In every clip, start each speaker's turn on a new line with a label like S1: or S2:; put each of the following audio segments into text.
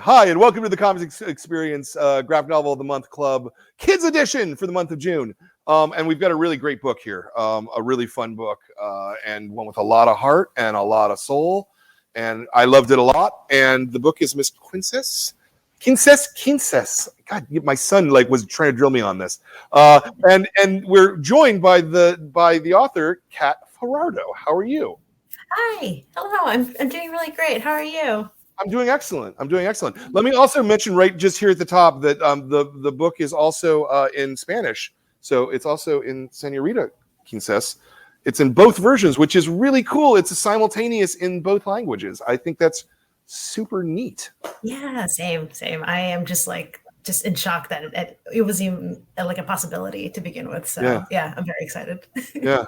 S1: Hi, and welcome to the Comics Experience Graphic Novel of the Month Club Kids Edition for the month of June. And we've got a really great book here, a really fun book, and one with a lot of heart and a lot of soul. And I loved it a lot. And the book is Miss QUINCES. QUINCES. God, my son was trying to drill me on this. And we're joined by the author, KATT. How are you?
S2: Hi. Hello. I'm doing really great. How are you?
S1: I'm doing excellent. Let me also mention right just here at the top that the book is also in Spanish. So it's also in Señorita Quinces. It's in both versions, which is really cool. It's a simultaneous in both languages. I think that's super neat.
S2: Yeah, same. I am just in shock that it was even like a possibility to begin with. So yeah I'm very excited.
S1: Yeah.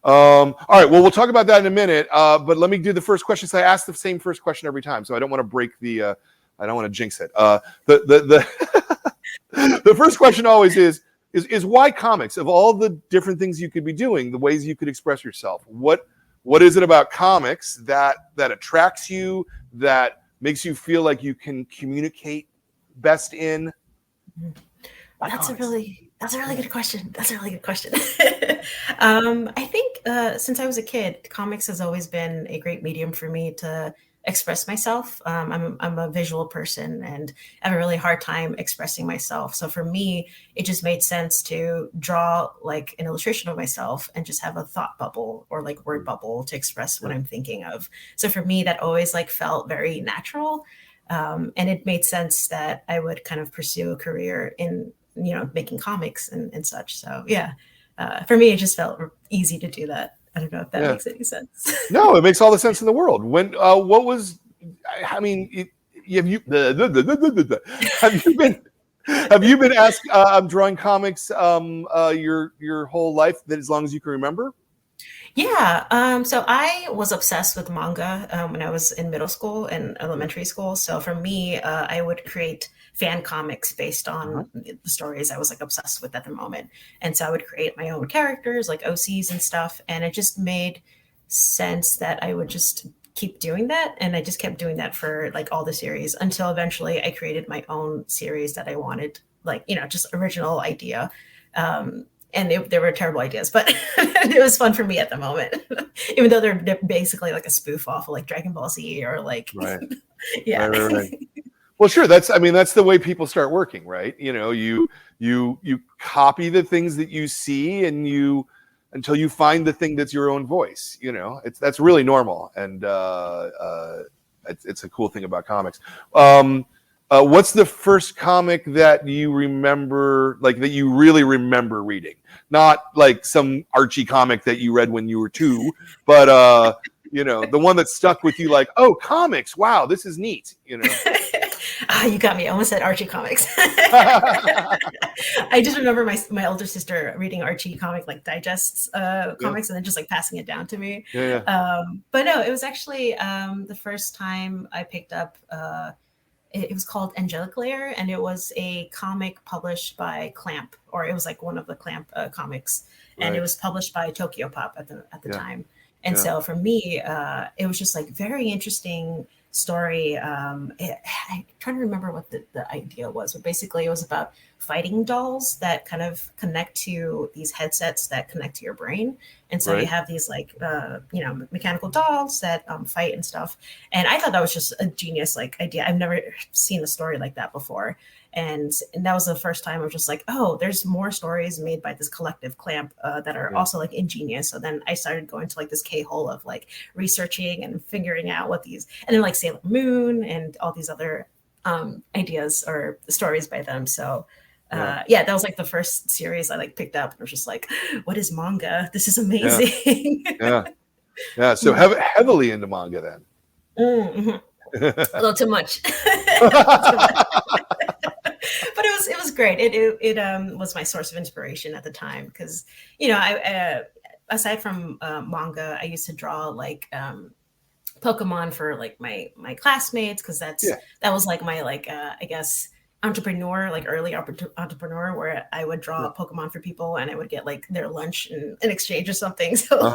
S1: All right. Well, we'll talk about that in a minute. But let me do the first question. So I ask the same first question every time, so I don't want to break the. I don't want to jinx it. The first question always is why comics? Of all the different things you could be doing, the ways you could express yourself, what is it about comics that attracts you, that makes you feel like you can communicate best in?
S2: That's a really good question. I think since I was a kid, comics has always been a great medium for me to express myself. I'm a visual person and I have a really hard time expressing myself. So for me, it just made sense to draw like an illustration of myself and just have a thought bubble or like word bubble to express what I'm thinking of. So for me, that always felt very natural. And it made sense that I would kind of pursue a career in making comics and such. So yeah, for me, it just felt easy to do that. I don't know if that makes any sense.
S1: No, it makes all the sense in the world. When have you been asked drawing comics your whole life, that as long as you can remember?
S2: Yeah. So I was obsessed with manga when I was in middle school and elementary school. So for me, I would create fan comics based on the stories I was obsessed with at the moment. And so I would create my own characters like OCs and stuff. And it just made sense that I would just keep doing that. And I just kept doing that for all the series until eventually I created my own series that I wanted, just original idea. And they were terrible ideas, but it was fun for me at the moment, even though they're basically like a spoof off of Dragon Ball Z or
S1: right.
S2: Yeah.
S1: Right. Well, sure. That's the way people start working, right? You copy the things that you see and until you find the thing that's your own voice, that's really normal. And it's a cool thing about comics. What's the first comic that you remember, that you really remember reading? Not some Archie comic that you read when you were 2, but the one that stuck with you, oh, comics, wow, this is neat.
S2: You got me. I almost said Archie comics. I just remember my older sister reading Archie comic digests comics and then just passing it down to me. But no, it was actually the first time I picked up. It was called Angelic Layer, and it was a comic published by Clamp, or it was one of the Clamp comics, and it was published by Tokyo Pop at the time. And so for me, it was just very interesting story. I'm trying to remember what the idea was, but basically it was about fighting dolls that kind of connect to these headsets that connect to your brain. And so you have these mechanical dolls that fight and stuff. And I thought that was just a genius idea. I've never seen a story like that before. And that was the first time I was just oh, there's more stories made by this collective Clamp that are also ingenious. So then I started going to this K-hole of researching and figuring out what these, and then Sailor Moon and all these other ideas or stories by them. So that was the first series I picked up and was just what is manga? This is amazing.
S1: Yeah. So heavily into manga then.
S2: Mm-hmm. A little too much. But it was great. It was my source of inspiration at the time because I aside from manga, I used to draw Pokemon for my classmates because that was my I guess entrepreneur, early entrepreneur, where I would draw Pokemon for people and I would get their lunch in exchange or something. So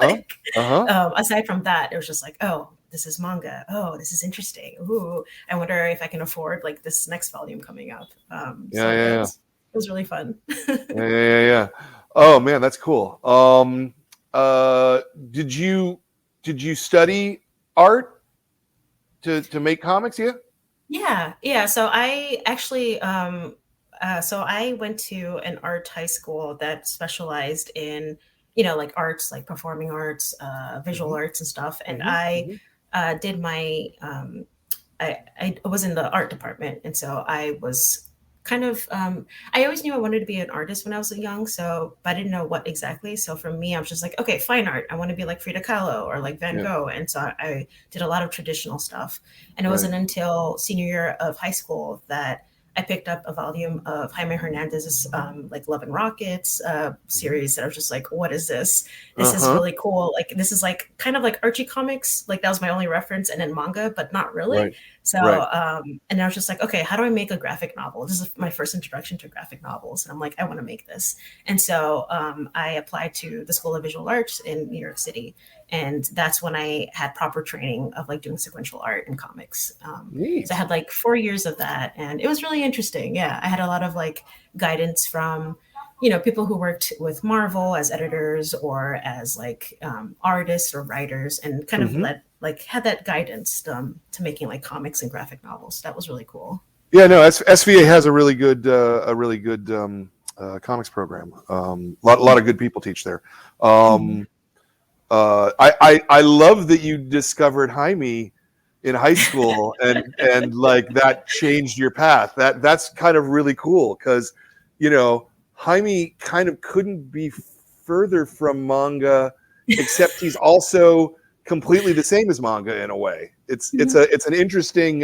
S2: aside from that, it was just oh, this is manga. Oh, this is interesting. Ooh, I wonder if I can afford like this next volume coming up. It was really fun.
S1: Yeah. Oh man, that's cool. Did you study art to make comics?
S2: Yeah. So I actually, so I went to an art high school that specialized in, like arts, like performing arts, visual arts and stuff. And I did my, I was in the art department. And so I was kind of, I always knew I wanted to be an artist when I was young. So, but I didn't know what exactly. So for me, I was just like, okay, fine art. I want to be like Frida Kahlo or like Van Gogh. And so I did a lot of traditional stuff. And it wasn't until senior year of high school that I picked up a volume of Jaime Hernandez's like Love and Rockets series that I was just like, what is this? This is really cool. Like, this is like kind of like Archie comics. Like that was my only reference, and then manga, but not really. So, and I was just like, okay, how do I make a graphic novel? This is my first introduction to graphic novels. And I'm like, I want to make this. And so I applied to the School of Visual Arts in New York City. And that's when I had proper training of like doing sequential art and comics. So I had like 4 years of that, and it was really interesting. Yeah, I had a lot of like guidance from, people who worked with Marvel as editors or as like artists or writers, and kind of had that guidance to making like comics and graphic novels. That was really cool.
S1: Yeah, no, SVA has a really good comics program. A lot of good people teach there. I love that you discovered Jaime in high school and like that changed your path. That's kind of really cool because, Jaime kind of couldn't be further from manga, except he's also completely the same as manga in a way. It's an interesting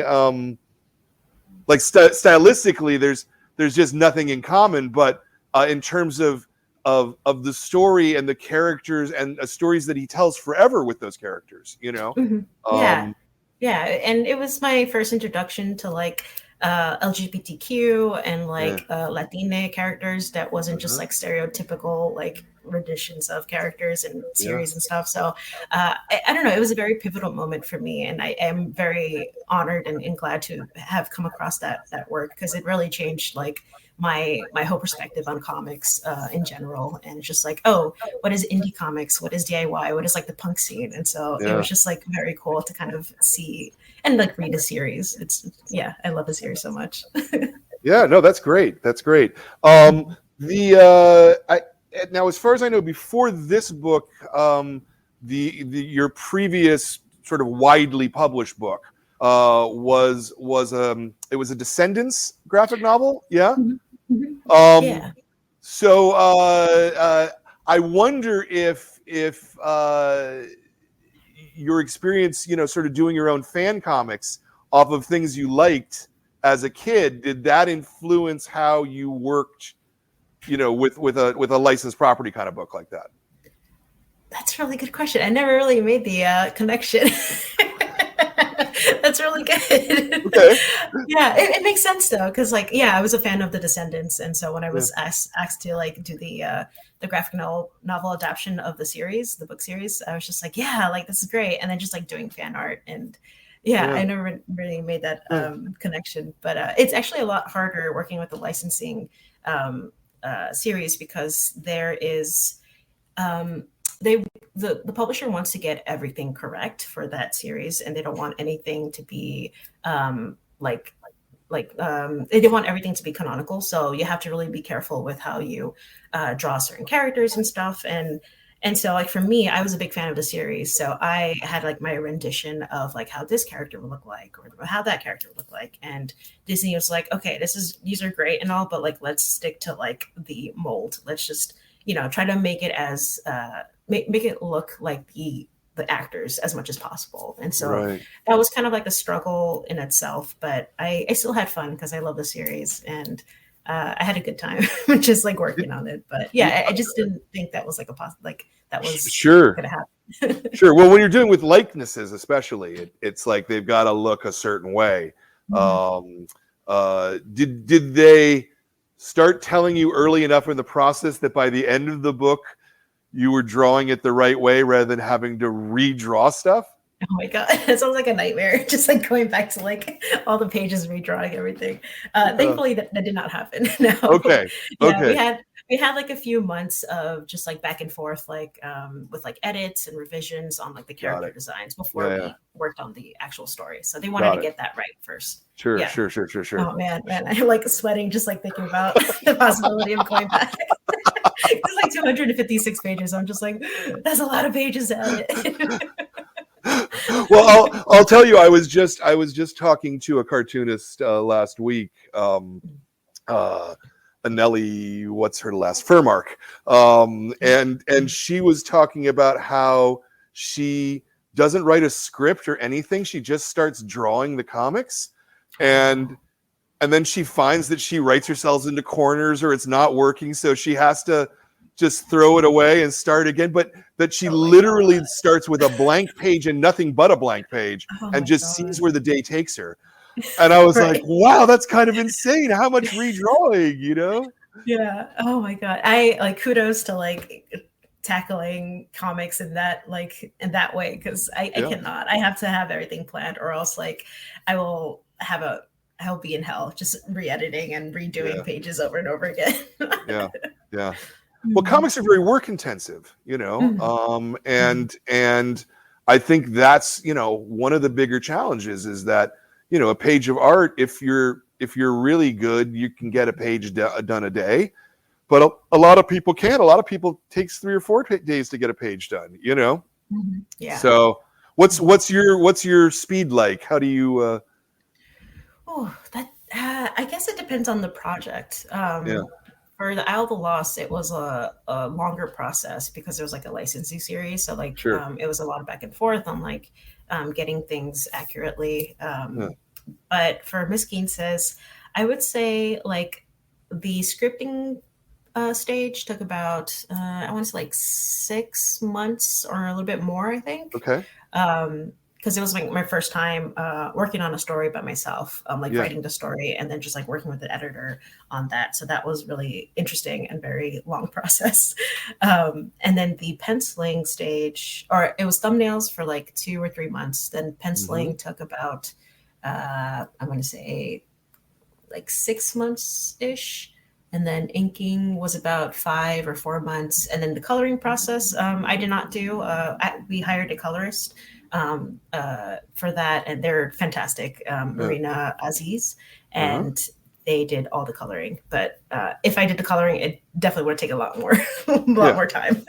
S1: like stylistically there's just nothing in common, but in terms of the story and the characters and stories that he tells forever with those characters,
S2: Yeah, and it was my first introduction to like LGBTQ and like Latina characters that wasn't just like stereotypical like renditions of characters and series and stuff. So I don't know, it was a very pivotal moment for me, and I am very honored and glad to have come across that work, because it really changed like my whole perspective on comics in general. And it's just like, oh, what is indie comics? What is DIY? What is like the punk scene? And so it was just like very cool to kind of see and like read a series. I love the series so much.
S1: Yeah, no, that's great. Now, as far as I know, before this book, your previous sort of widely published book was it was a Descendants graphic novel, yeah. So I wonder if your experience, sort of doing your own fan comics off of things you liked as a kid, did that influence how you worked, with a licensed property kind of book like that?
S2: That's a really good question. I never really made the connection. That's really good.
S1: Okay.
S2: Yeah, it makes sense though, because like, I was a fan of the Descendants, and so when I was asked to like do the graphic novel adaptation of the series, the book series, I was just like, like this is great, and then just like doing fan art, and I never really made that connection. But it's actually a lot harder working with the licensing series, because there is the publisher wants to get everything correct for that series, and they don't want anything to be they don't want everything to be canonical. So you have to really be careful with how you draw certain characters and stuff. And so like for me, I was a big fan of the series, so I had like my rendition of like how this character would look like or how that character would look like. And Disney was like, okay, these are great and all, but like let's stick to like the mold. Let's just try to make it as make it look like the actors as much as possible. And so that was kind of like a struggle in itself, but I still had fun because I love the series, and I had a good time just like working on it. But I just didn't think that was like that was gonna happen.
S1: Sure. Well, when you're doing with likenesses, especially, it's like they've got to look a certain way. Did they start telling you early enough in the process that by the end of the book you were drawing it the right way rather than having to redraw stuff?
S2: Oh my God, it sounds like a nightmare. Just like going back to like all the pages, redrawing everything. Thankfully, that did not happen. No.
S1: Okay.
S2: Yeah,
S1: Okay.
S2: we had like a few months of just like back and forth, like with like edits and revisions on like the
S1: Got
S2: character
S1: it.
S2: designs before
S1: Yeah.
S2: we worked on the actual story. So they wanted
S1: Got
S2: to
S1: it.
S2: get that right first.
S1: Sure.
S2: Yeah.
S1: Sure.
S2: Oh man, I'm like sweating just like thinking about the possibility of going back. It's like 256 pages. I'm just like, that's a lot of pages to edit.
S1: Well, I'll tell you, I was just talking to a cartoonist last week, Anneli, what's her last, Furmark, and she was talking about how she doesn't write a script or anything. She just starts drawing the comics, and then she finds that she writes herself into corners or it's not working, so she has to just throw it away and start again. But that she literally starts with a blank page and nothing but a blank page, and just sees where the day takes her. And I was like, wow, that's kind of insane. How much redrawing, you know?
S2: Yeah. Oh my God. I like kudos to like tackling comics in that way, because I cannot. I have to have everything planned, or else like I'll be in hell just re-editing and redoing pages over and over again.
S1: Yeah. Well, comics are very work intensive, you know, and I think that's, you know, one of the bigger challenges is that, you know, a page of art, if you're really good, you can get a page done a day, but a lot of people can't. A lot of people takes 3 or 4 days to get a page done, you know.
S2: Yeah.
S1: So what's your speed like? How do you?
S2: I guess it depends on the project. For the Isle of the Lost, it was a longer process because there was like a licensing series. So like it was a lot of back and forth on like getting things accurately. But for Miss Quinces, I would say like the scripting stage took about, I want to say like 6 months or a little bit more, I think.
S1: Okay.
S2: Because it was like my first time working on a story by myself, writing the story and then just like working with the editor on that. So that was really interesting and very long process. And then the penciling stage, or it was thumbnails for like 2 or 3 months. Then penciling took about, I'm going to say like 6 months ish. And then inking was about 5 or 4 months. And then the coloring process, I did not do. We hired a colorist for that, and they're fantastic, Marina Aziz, and they did all the coloring. But if I did the coloring, it definitely would take a lot more more time.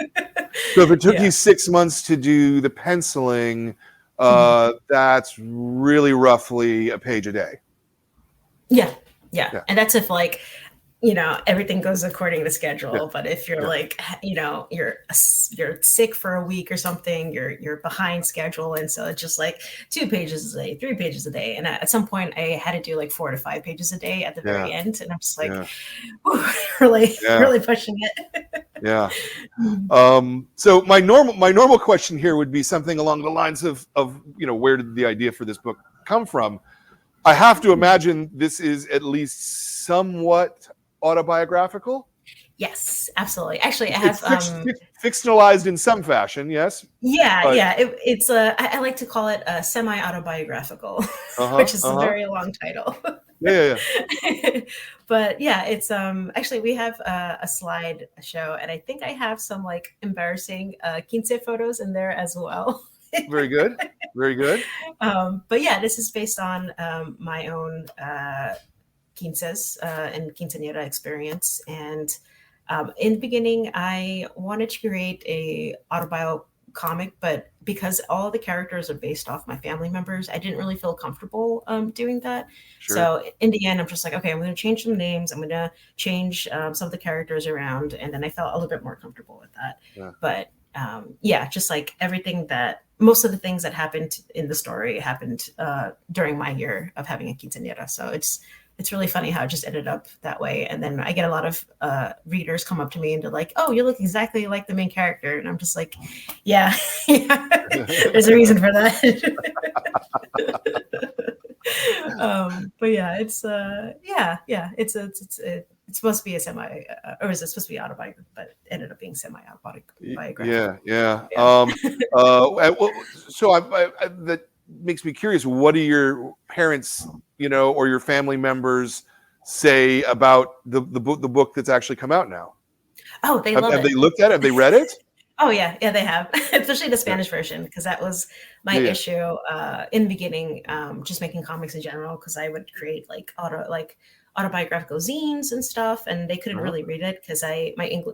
S1: So if it took you 6 months to do the penciling, that's really roughly a page a day. Yeah.
S2: And that's if like, you know, everything goes according to schedule. But if you're like, you know, you're sick for a week or something, you're behind schedule. And so it's just like 2 pages a day, 3 pages a day. And at some point I had to do like 4 to 5 pages a day at the very end. And I'm just like, really pushing it.
S1: So my normal question here would be something along the lines of, you know, where did the idea for this book come from? I have to imagine this is at least somewhat autobiographical.
S2: Yes, absolutely. Actually, I have
S1: fictionalized in some fashion. Yes.
S2: It's I like to call it a semi-autobiographical, which is a very long title. But yeah, it's actually we have a slide show, and I think I have some like embarrassing quince photos in there as well.
S1: Very good.
S2: But yeah, this is based on my own quinces and quinceañera experience. And in the beginning, I wanted to create a autobio comic, but because all the characters are based off my family members, I didn't really feel comfortable doing that. So in the end, I'm just like, okay, I'm going to change some names. I'm going to change some of the characters around. And then I felt a little bit more comfortable with that. But just like most of the things that happened in the story happened during my year of having a quinceañera. So it's really funny how it just ended up that way. And then I get a lot of readers come up to me and they're like, oh, you look exactly like the main character. And I'm just like, yeah. There's a reason for that. But yeah, it's it's supposed to be a semi, or is it supposed to be autobiography, but it ended up being semi-autobiographical.
S1: Yeah.
S2: Yeah.
S1: So that makes me curious. What do your parents, or your family members say about the book that's actually come out now?
S2: Oh, they love it.
S1: Have they looked at it? Have they read it?
S2: Oh yeah, they have, especially the Spanish version, because that was my issue in the beginning, just making comics in general, because I would create like autobiographical zines and stuff, and they couldn't really read it because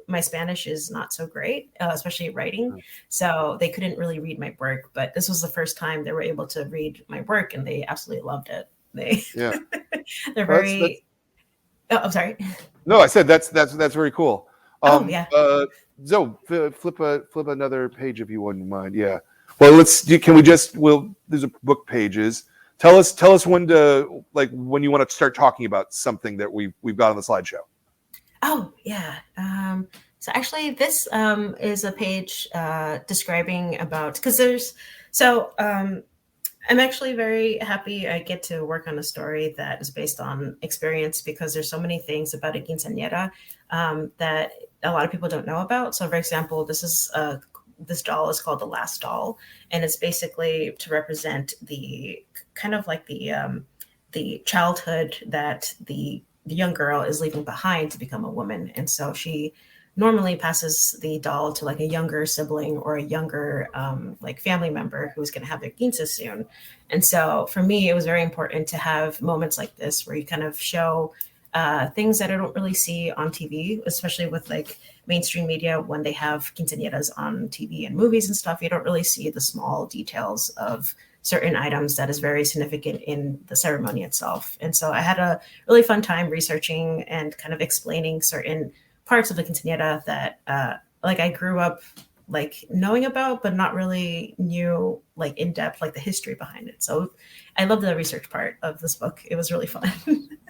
S2: my Spanish is not so great, especially writing, so they couldn't really read my work. But this was the first time they were able to read my work, and they absolutely loved it. They're very. I'm sorry.
S1: No, I said that's very cool.
S2: Yeah.
S1: Zoe, flip another page if you wouldn't mind. Yeah. Well, there's a book pages. Tell us when you want to start talking about something that we've got on the slideshow.
S2: Oh yeah. So actually this is a page describing about, because I'm actually very happy I get to work on a story that is based on experience, because there's so many things about a quinceañera that a lot of people don't know about. So for example, this doll is called the Last Doll, and it's basically to represent the kind of like the childhood that the young girl is leaving behind to become a woman. And so she normally passes the doll to like a younger sibling or a younger like family member who's going to have their quinces soon. And so for me, it was very important to have moments like this where you kind of show things that I don't really see on TV, especially with like mainstream media. When they have quinceañeras on TV and movies and stuff, you don't really see the small details of certain items that is very significant in the ceremony itself. And so I had a really fun time researching and kind of explaining certain parts of the quinceañera that like I grew up like knowing about, but not really knew like in depth, like the history behind it. So I love the research part of this book. It was really fun.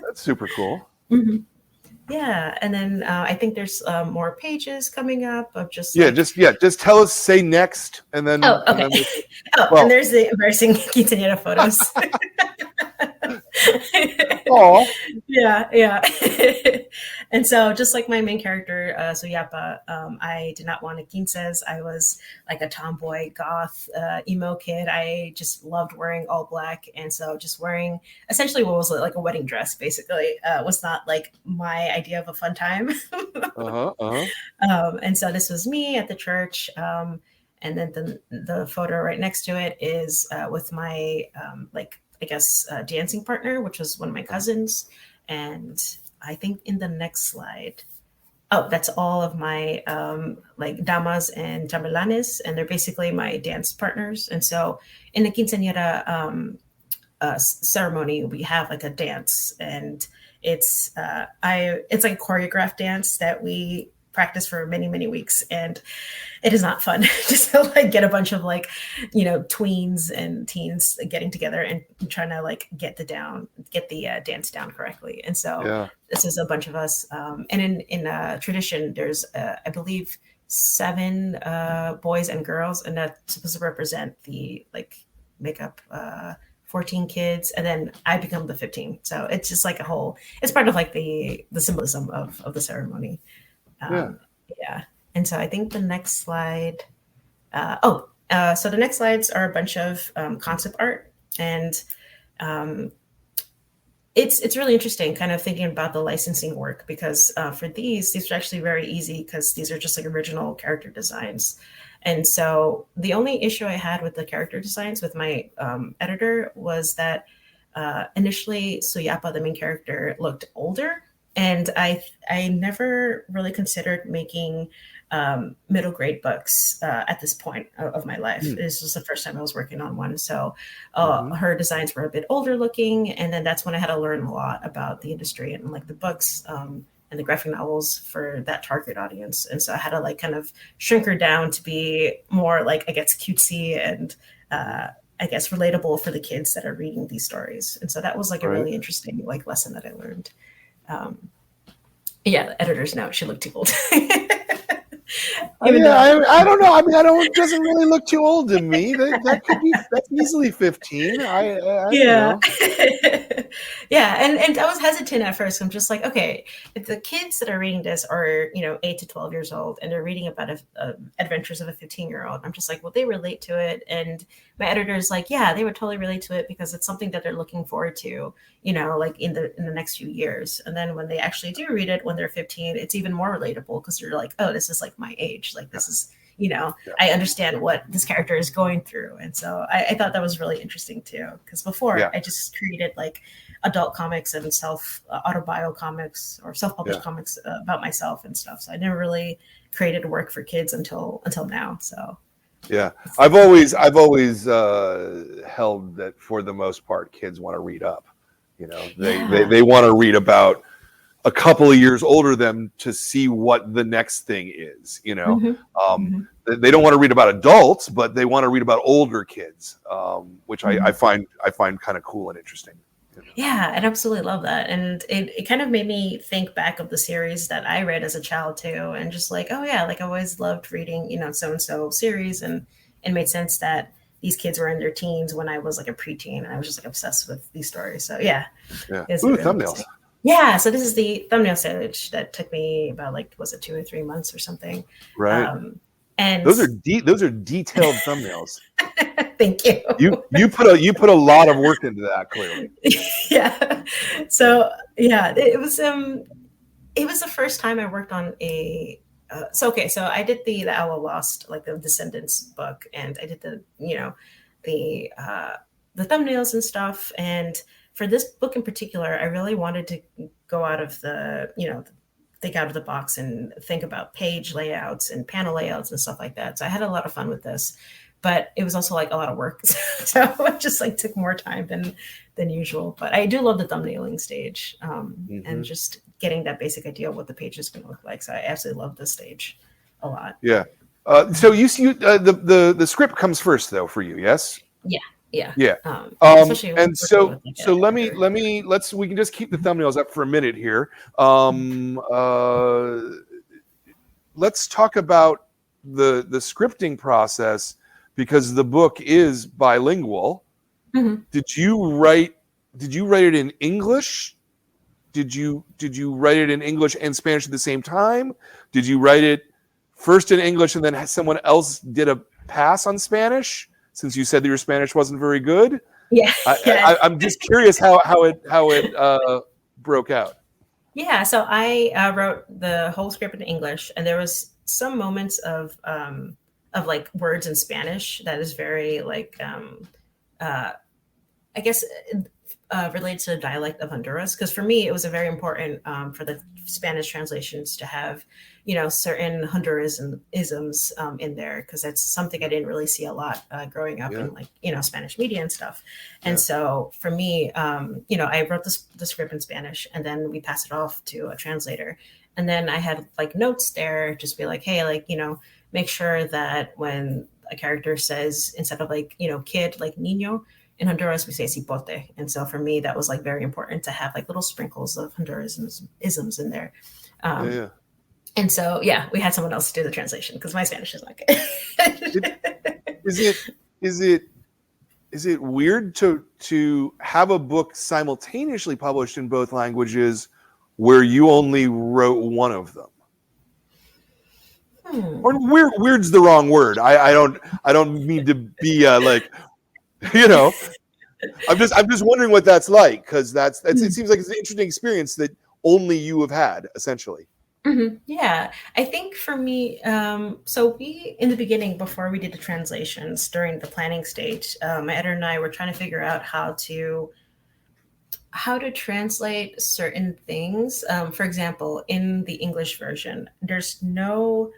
S1: That's super cool.
S2: Mm-hmm. Yeah. And then I think there's more pages coming up of just
S1: tell us, say next, and then
S2: okay. And there's the embarrassing quinceañera photos.
S1: Oh
S2: yeah. And so just like my main character, Suyapa, I did not want a quinces. I was like a tomboy goth emo kid. I just loved wearing all black, and so just wearing essentially what was like a wedding dress basically was not like my idea of a fun time. And so this was me at the church, and then the photo right next to it is with my dancing partner, which was one of my cousins. And I think in the next slide, that's all of my like damas and chambelanes, and they're basically my dance partners. And so in the quinceañera ceremony, we have like a dance, and it's like a choreographed dance that we practice for many, many weeks, and it is not fun just to like get a bunch of like, tweens and teens getting together and trying to like get the dance down correctly. And so this is a bunch of us, and in tradition there's I believe 7 boys and girls, and that's supposed to represent the like makeup 14 kids, and then I become the 15. So it's just like it's part of like the symbolism of the ceremony. And so I think the next slide. So the next slides are a bunch of concept art, and it's really interesting, kind of thinking about the licensing work, because for these are actually very easy because these are just like original character designs. And so the only issue I had with the character designs with my editor was that initially Suyapa, the main character, looked older. And I never really considered making middle grade books at this point of my life. This was the first time I was working on one. So her designs were a bit older looking. And then that's when I had to learn a lot about the industry and like the books and the graphic novels for that target audience. And so I had to like kind of shrink her down to be more like, I guess, cutesy and I guess relatable for the kids that are reading these stories. And so that was like a really interesting like lesson that I learned. The editor's note, she looked too old.
S1: I don't know. I mean, it doesn't really look too old to me. That's easily 15. I don't
S2: Yeah.
S1: know.
S2: Yeah. And I was hesitant at first. I'm just like, okay, if the kids that are reading this are, 8 to 12 years old and they're reading about adventures of a 15-year-old, I'm just like, well, they relate to it. And my editor's like, yeah, they would totally relate to it because it's something that they're looking forward to, like in the next few years. And then when they actually do read it when they're 15, it's even more relatable because you're like, oh, this is like my age. Like this is, I understand what this character is going through. And so I thought that was really interesting too. Because before I just created like adult comics and autobio comics or self-published comics about myself and stuff. So I never really created work for kids until now. So
S1: yeah, I've always held that for the most part, kids want to read up. They want to read about a couple of years older than to see what the next thing is. They don't want to read about adults, but they want to read about older kids, which I find kind of cool and interesting.
S2: Yeah, I absolutely love that. And it kind of made me think back of the series that I read as a child too. And just like, oh yeah, like I always loved reading, so-and-so series. And it made sense that these kids were in their teens when I was like a preteen and I was just like obsessed with these stories. So yeah.
S1: Ooh, thumbnails.
S2: Yeah. So this is the thumbnail stage that took me about was it 2 or 3 months or something?
S1: Right.
S2: And
S1: those are detailed thumbnails.
S2: Thank you.
S1: You put a lot of work into that, clearly.
S2: Yeah. So yeah, it was the first time I worked on a. So I did the Owl Lost, like the Descendants book, and I did the thumbnails and stuff. And for this book in particular, I really wanted to go out of think out of the box and think about page layouts and panel layouts and stuff like that. So I had a lot of fun with this, but it was also like a lot of work. So it just like took more time than usual, but I do love the thumbnailing stage and just getting that basic idea of what the page is going to look like. So I absolutely love this stage a lot.
S1: Yeah. So you see the script comes first though for you. Yes.
S2: Yeah.
S1: And so we can just keep the thumbnails up for a minute here. Let's talk about the scripting process because the book is bilingual.
S2: Mm-hmm.
S1: Did you write it in English? Did you write it in English and Spanish at the same time? Did you write it first in English and then someone else did a pass on Spanish? Since you said that your Spanish wasn't very good, I'm just curious how it broke out.
S2: Yeah, so I wrote the whole script in English, and there was some moments of like words in Spanish that is very like I guess related to the dialect of Honduras. Because for me, it was a very important for the Spanish translations to have certain Honduras isms in there, because that's something I didn't really see a lot growing up in like Spanish media and stuff. And so for me, I wrote the script in Spanish, and then we passed it off to a translator, and then I had like notes there, just be like, hey, like make sure that when a character says, instead of like kid, like niño, in Honduras we say cipote. And so for me, that was like very important to have like little sprinkles of Honduras isms in there. And so, we had someone else do the translation because my Spanish is not good.
S1: Is it weird to have a book simultaneously published in both languages where you only wrote one of them? Or weird's the wrong word. I don't mean to be like, I'm just wondering what that's like, because it seems like it's an interesting experience that only you have had, essentially.
S2: Mm-hmm. Yeah, I think for me, so we, in the beginning, before we did the translations, during the planning stage, my editor and I were trying to figure out how to translate certain things. For example, in the English version, there's no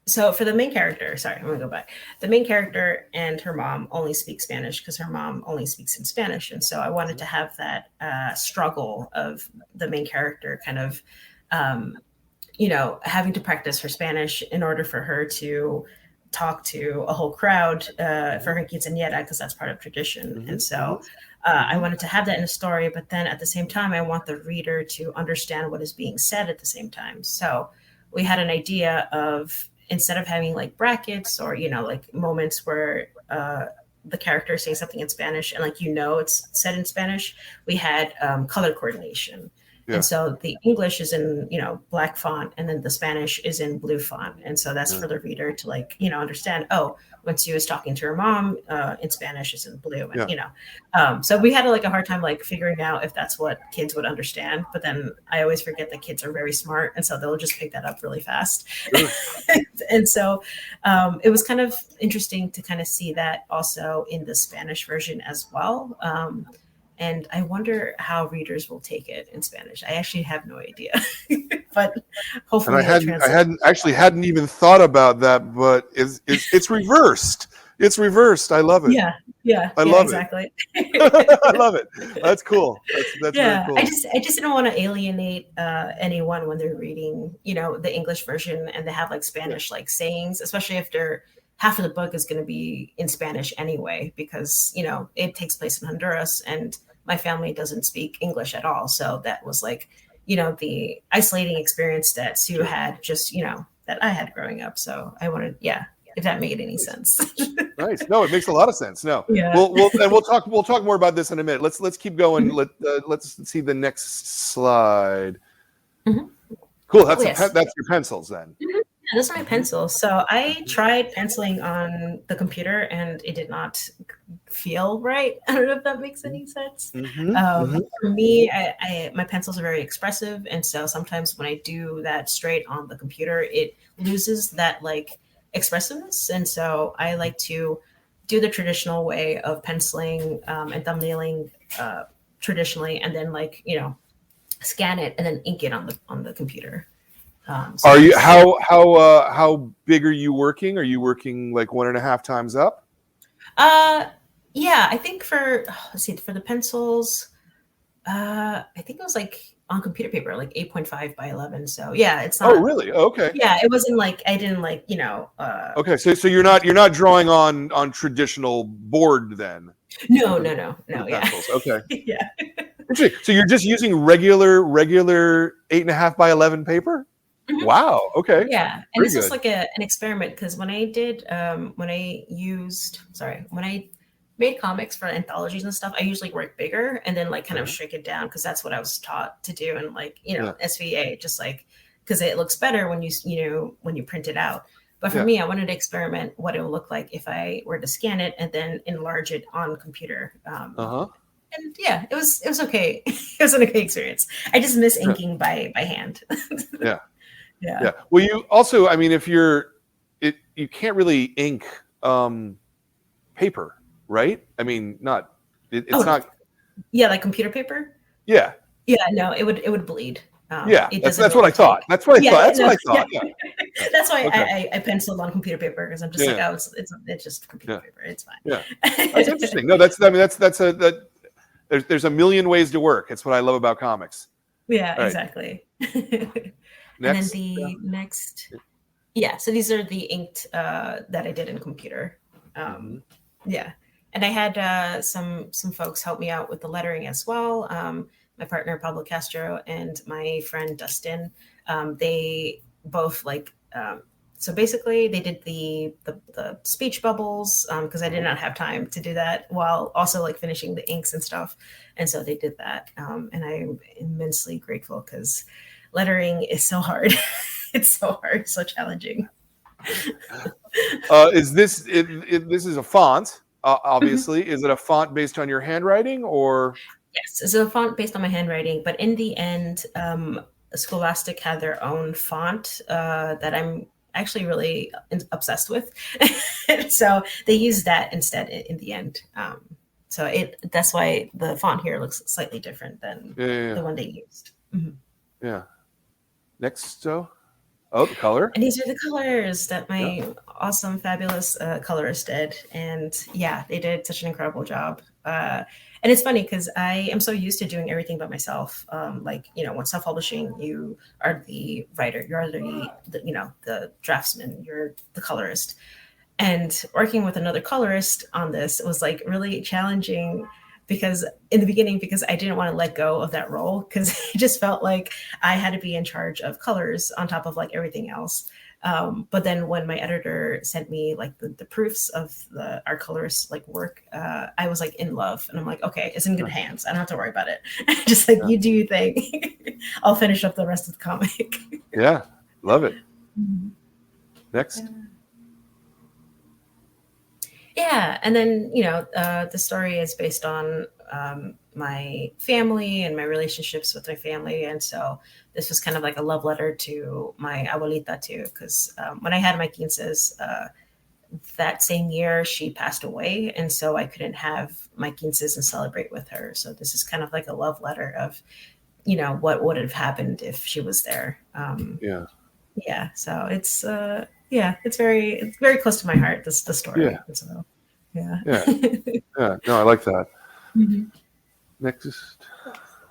S2: so for the main character, sorry, I'm gonna go back. The main character and her mom only speak Spanish because her mom only speaks in Spanish. And so I wanted to have that struggle of the main character kind of, having to practice her Spanish in order for her to talk to a whole crowd for her quinceañera, because that's part of tradition. And so I wanted to have that in a story, but then at the same time, I want the reader to understand what is being said at the same time. So we had an idea of, instead of having like brackets or, like moments where the character is saying something in Spanish and it's said in Spanish, we had color coordination. Yeah. And so the English is in, black font, and then the Spanish is in blue font. And so that's for the reader to understand, when she was talking to her mom in Spanish, is in blue. And, so we had a hard time figuring out if that's what kids would understand. But then I always forget that kids are very smart. And so they'll just pick that up really fast. And so it was kind of interesting to kind of see that also in the Spanish version as well. And I wonder how readers will take it in Spanish. I actually have no idea, but hopefully
S1: I hadn't even thought about that. But it's reversed. It's reversed. I love it.
S2: Yeah.
S1: I love
S2: exactly.
S1: it. I love it. That's cool. That's very cool.
S2: I just didn't want to alienate anyone when they're reading, the English version and they have Spanish sayings, especially if they're. Half of the book is going to be in Spanish anyway, because, it takes place in Honduras and my family doesn't speak English at all. So that was the isolating experience that Sue had, just, that I had growing up. So I wanted, if that made any sense.
S1: Nice. No, it makes a lot of sense. No,
S2: yeah.
S1: We'll talk more about this in a minute. Let's keep going. Let's see the next slide.
S2: Mm-hmm.
S1: Cool. That's your pencils then.
S2: Mm-hmm. Those are my pencils. So I tried penciling on the computer and it did not feel right. I don't know if that makes any sense. For me, my pencils are very expressive. And so sometimes when I do that straight on the computer, it loses that expressiveness. And so I like to do the traditional way of penciling and thumbnailing traditionally, and then scan it and then ink it on the computer.
S1: Are you how big are you working? Are you working 1.5 times up?
S2: Yeah, I think for the pencils, I think it was on computer paper, 8.5 by 11. So yeah, it's not.
S1: Oh, really? Okay.
S2: Yeah, it wasn't I didn't
S1: Okay, so you're not drawing on traditional board then?
S2: No. Yeah.
S1: Pencils. Okay.
S2: Yeah.
S1: Interesting. So you're just using regular 8.5 by 11 paper? Mm-hmm. Wow. Okay.
S2: Yeah, and this was an experiment, because when I made comics for anthologies and stuff, I usually work bigger and then kind of shrink it down, because that's what I was taught to do, and SVA, just because it looks better when you print it out. But for me, I wanted to experiment what it would look like if I were to scan it and then enlarge it on computer. And yeah, it was okay. It was an okay experience. I just miss inking by hand. Yeah.
S1: Well, you also, if you can't really ink paper, right? It's not.
S2: Yeah, computer paper.
S1: Yeah.
S2: Yeah, no, it would bleed.
S1: That's what I thought. That's what I thought. Yeah.
S2: That's why I penciled on computer paper, because I'm just it's just computer paper. It's fine.
S1: Yeah, that's interesting. No, there's a million ways to work. It's what I love about comics.
S2: Yeah, right. Exactly. Next, and then the next, so these are the inked that I did in computer. Yeah, and I had some folks help me out with the lettering as well. My partner Pablo Castro and my friend Dustin. They both so basically they did the speech bubbles, because I did not have time to do that while also finishing the inks and stuff, and so they did that. And I'm immensely grateful, because lettering is so hard. It's so hard, so challenging.
S1: Is this this is a font, obviously. Is it a font based on your handwriting, or?
S2: Yes, it's a font based on my handwriting, but in the end, Scholastic had their own font that I'm actually really obsessed with. So they used that instead in the end. So that's why the font here looks slightly different than the one they used. Mm-hmm.
S1: Yeah. Next, the color.
S2: And these are the colors that my awesome, fabulous colorist did. And yeah, they did such an incredible job. And it's funny, because I am so used to doing everything by myself. When self-publishing, you are the writer, you're the draftsman, you're the colorist. And working with another colorist on this was like really challenging because in the beginning, because I didn't want to let go of that role because it just felt like I had to be in charge of colors on top of like everything else. But then when my editor sent me like the proofs of our colorist like work, I was like in love, and I'm like, okay, it's in good hands. I don't have to worry about it. Just like you do your thing. I'll finish up the rest of the comic.
S1: Yeah, love it. Next.
S2: Yeah, and then the story is based on my family and my relationships with my family, and so this was kind of like a love letter to my abuelita too, because when I had my quinces that same year, she passed away, and so I couldn't have my quinces and celebrate with her. So this is kind of like a love letter of what would have happened if she was there. So it's it's very close to my heart, the story. So,
S1: no, I like that.
S2: Mm-hmm.
S1: Next.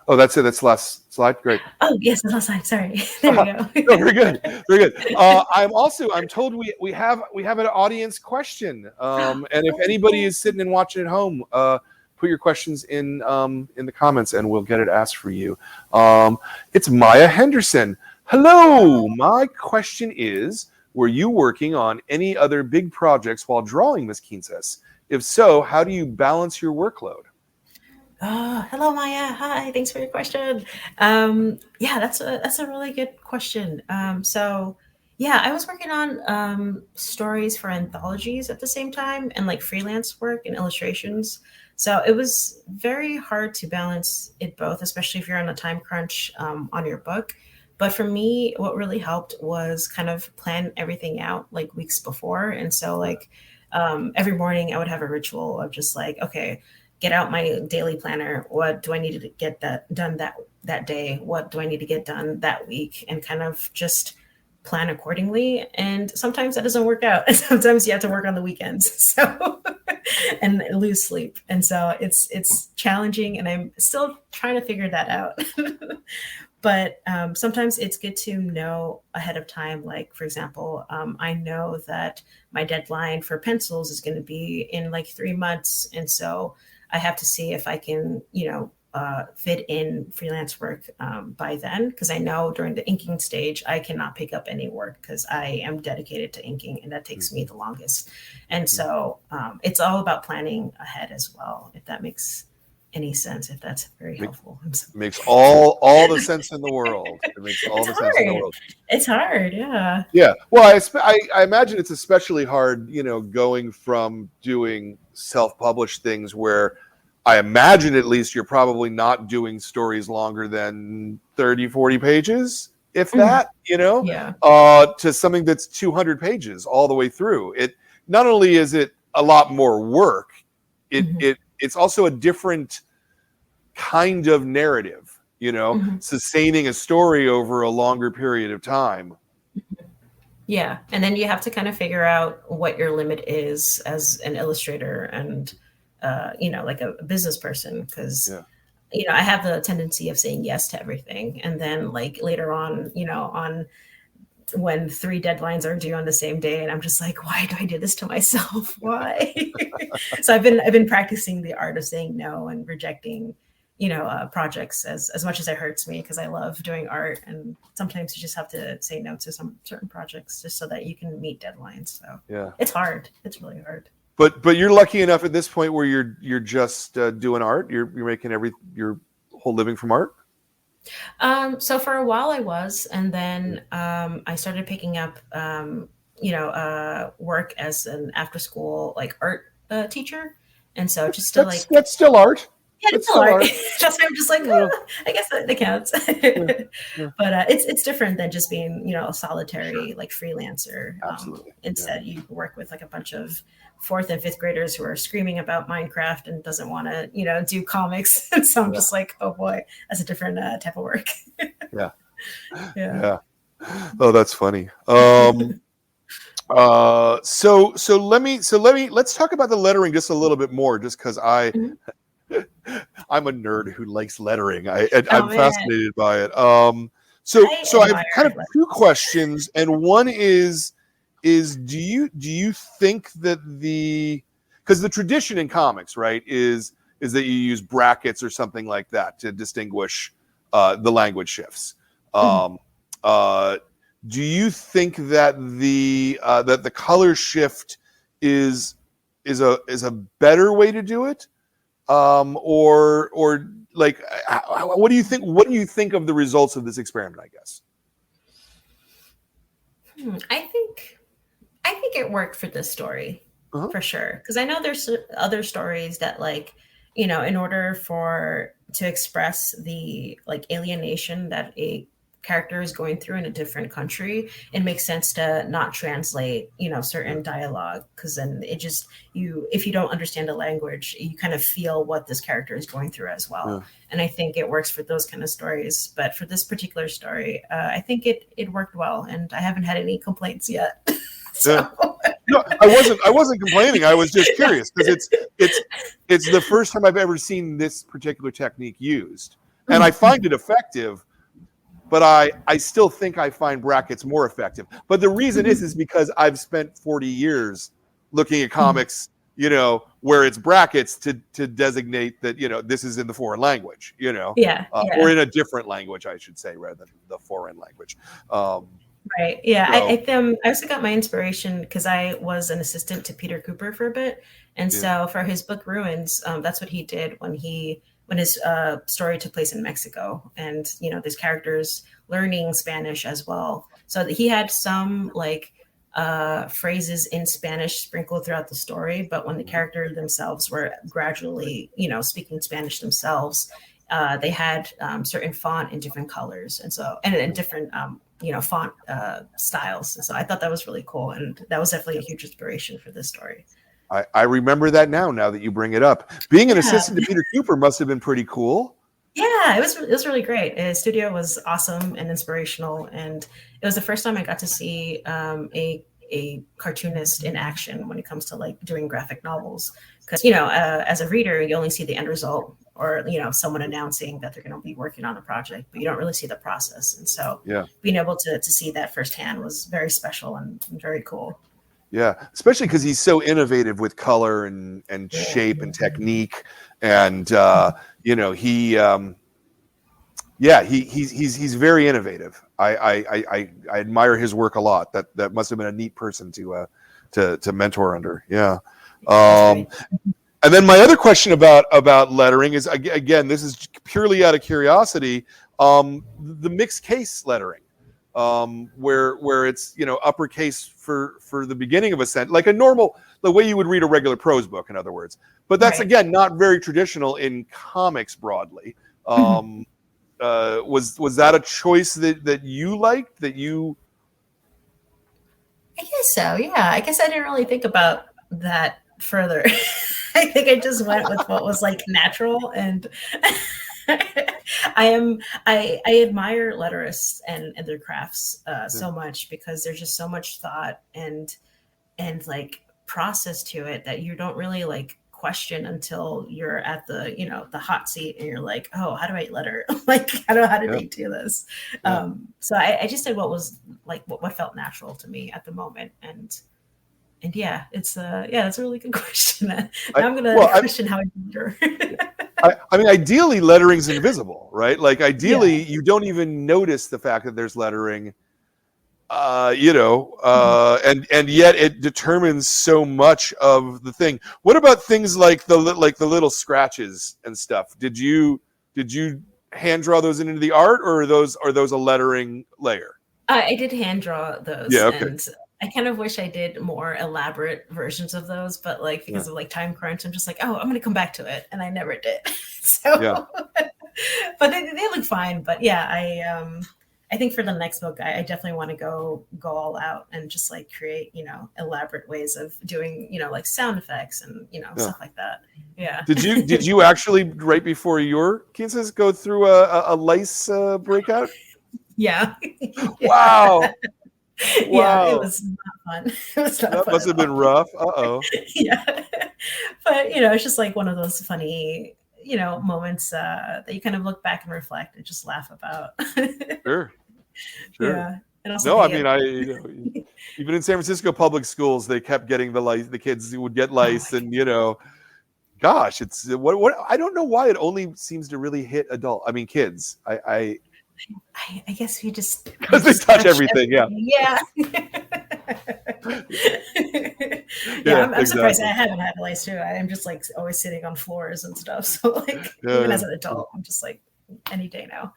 S1: Oh, that's it. That's the last slide. Great.
S2: Oh yes, the last slide. Sorry. There we go.
S1: No, very good. Very good. I'm told we have an audience question. And if anybody is sitting and watching at home, put your questions in the comments and we'll get it asked for you. It's Maya Henderson. Hello. My question is, were you working on any other big projects while drawing Miss Quinces? If so, how do you balance your workload?
S2: Hello, Maya. Hi. Thanks for your question. That's a really good question. I was working on stories for anthologies at the same time and like freelance work and illustrations. So it was very hard to balance it both, especially if you're on a time crunch on your book. But for me, what really helped was kind of plan everything out like weeks before. And so like every morning I would have a ritual of just like, okay, get out my daily planner. What do I need to get done that day? What do I need to get done that week? And kind of just plan accordingly. And sometimes that doesn't work out. And sometimes you have to work on the weekends. So and lose sleep. And so it's challenging, and I'm still trying to figure that out. But sometimes it's good to know ahead of time. Like, for example, I know that my deadline for pencils is going to be in like 3 months. And so I have to see if I can, fit in freelance work by then. Because I know during the inking stage, I cannot pick up any work because I am dedicated to inking, and that takes me the longest. And so it's all about planning ahead as well, if that makes any sense, if that's very helpful.
S1: Makes all the sense in the world. It makes all the sense in the world.
S2: It's hard, yeah.
S1: Yeah. Well, I imagine it's especially hard, going from doing self-published things where I imagine at least you're probably not doing stories longer than 30, 40 pages, if that, to something that's 200 pages all the way through. It not only is it a lot more work, it's also a different kind of narrative, sustaining a story over a longer period of time.
S2: Yeah. And then you have to kind of figure out what your limit is as an illustrator and, like a business person. Because, I have the tendency of saying yes to everything. And then like later on, when 3 deadlines are due on the same day, and I'm just like, why do I do this to myself? Why? So I've been practicing the art of saying no and rejecting, projects as much as it hurts me, because I love doing art, and sometimes you just have to say no to some certain projects just so that you can meet deadlines. So it's hard. It's really hard.
S1: But you're lucky enough at this point where you're just doing art. You're making your whole living from art.
S2: So for a while I was, and then I started picking up, work as an after school like art teacher. And so just to
S1: that's still art.
S2: Yeah, it's still art. That's why I'm just like, I guess that counts. But it's different than just being, a solitary like freelancer.
S1: Absolutely.
S2: Instead, you work with like a bunch of 4th and 5th graders who are screaming about Minecraft and doesn't want to, do comics. And so I'm just like, oh boy, that's a different type of work. Yeah.
S1: Oh, that's funny. Let's talk about the lettering just a little bit more, just because I'm a nerd who likes lettering. I'm fascinated by it. So I have kind of 2 questions, and one is, is do you think that because the tradition in comics, right, is that you use brackets or something like that to distinguish the language shifts. Do you think that the color shift is a better way to do it, or like what do you think? What do you think of the results of this experiment? I guess.
S2: I think it worked for this story for sure, because I know there's other stories that, like, you know, in order to express the like alienation that a character is going through in a different country, it makes sense to not translate, you know, certain dialogue, because then it just if you don't understand the language, you kind of feel what this character is going through as well. And I think it works for those kind of stories. But for this particular story, I think it worked well, and I haven't had any complaints yet. So.
S1: No, I wasn't complaining. I was just curious, because it's the first time I've ever seen this particular technique used, and I find it effective. But I still think I find brackets more effective. But the reason is because I've spent 40 years looking at comics, you know, where it's brackets to designate that, you know, this is in the foreign language, you know, or in a different language, I should say, rather than the foreign language.
S2: Right. Yeah. So. I also got my inspiration because I was an assistant to Peter Cooper for a bit. And so for his book Ruins, that's what he did when his story took place in Mexico, and, you know, there's characters learning Spanish as well. So he had some like phrases in Spanish sprinkled throughout the story, but when the characters themselves were gradually, you know, speaking Spanish themselves, they had certain font in different colors, and in different you know, font styles. And so I thought that was really cool, and that was definitely a huge inspiration for this story.
S1: I remember that now that you bring it up. Being an assistant to Peter Cooper must have been pretty cool.
S2: Yeah, it was really great. His studio was awesome and inspirational, and it was the first time I got to see a cartoonist in action when it comes to like doing graphic novels. Because, you know, as a reader, you only see the end result, or, you know, someone announcing that they're going to be working on a project, but you don't really see the process. And so being able to see that firsthand was very special and very cool.
S1: Yeah, especially because he's so innovative with color and shape and technique, and you know, he's very innovative. I admire his work a lot. That must have been a neat person to mentor under. Yeah. And then my other question about lettering is, again, this is purely out of curiosity, the mixed case lettering. Where it's, you know, uppercase for the beginning of a sentence, like the way you would read a regular prose book, in other words. But that's again not very traditional in comics broadly. Was that a choice that you liked? That you?
S2: I guess so. Yeah, I guess I didn't really think about that further. I think I just went with what was like natural, and. I admire letterists and their crafts so much, because there's just so much thought and like process to it that you don't really like question until you're at the, you know, the hot seat, and you're like, oh, how do I letter? Like, I don't know how to they do this. So I just did what was like what felt natural to me at the moment, and yeah, it's that's a really good question. Now I'm gonna question how I letter.
S1: I mean, ideally, lettering's invisible, right? Like, ideally, you don't even notice the fact that there's lettering, you know, and yet it determines so much of the thing. What about things like the little scratches and stuff? Did you hand draw those into the art, or are those a lettering layer?
S2: I did hand draw those.
S1: Yeah, okay.
S2: And I kind of wish I did more elaborate versions of those, but like because of like time crunch, I'm just like, oh, I'm going to come back to it, and I never did. So, but they look fine. But yeah, I think for the next book, I definitely want to go all out and just like create, you know, elaborate ways of doing, you know, like sound effects and, you know, stuff like that. Yeah.
S1: Did you actually, right before your QUINCES, go through a lice breakout?
S2: Yeah.
S1: Wow.
S2: Yeah, it was not fun. It was not
S1: that
S2: fun
S1: must have been rough.
S2: Yeah, but you know, it's just like one of those funny, you know, moments that you kind of look back and reflect and just laugh about.
S1: Sure.
S2: Yeah. And also
S1: Even in San Francisco public schools, they kept getting the lice. The kids would get
S2: Oh
S1: lice,
S2: my
S1: and gosh, it's what I don't know why it only seems to really hit kids.
S2: I guess we
S1: Because they
S2: just
S1: touch
S2: touch
S1: everything. Yeah.
S2: Yeah. Yeah,
S1: Yeah,
S2: I'm surprised I
S1: exactly.
S2: haven't had lice too. I'm just like always sitting on floors and stuff. So like even
S1: Yeah,
S2: as an adult, I'm just like any day now.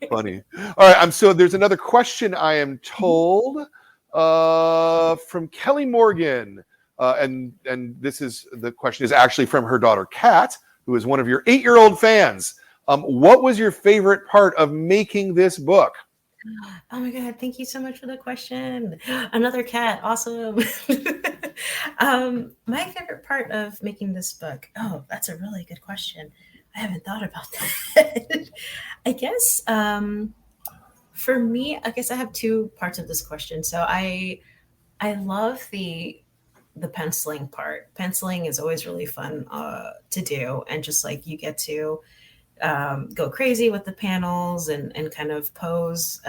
S1: funny. All right, so there's another question I am told from Kelly Morgan. And the question is actually from her daughter KATT, who is one of your 8-year-old fans. What was your favorite part of making this book?
S2: Oh my God, thank you so much for the question. Another cat, awesome. My favorite part of making this book. Oh, that's a really good question. I haven't thought about that. I guess for me, I guess I have two parts of this question. So I love the penciling part. Penciling is always really fun to do, and just like you get to go crazy with the panels and kind of pose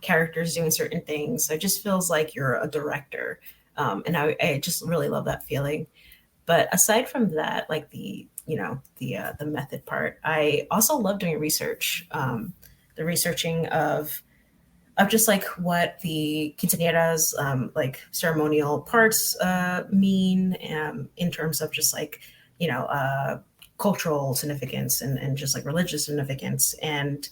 S2: characters doing certain things. So it just feels like you're a director. And I just really love that feeling. But aside from that, like the method part, I also love doing research. The researching of just like what the quinceañeras, like ceremonial parts, mean, in terms of just like cultural significance and just like religious significance, and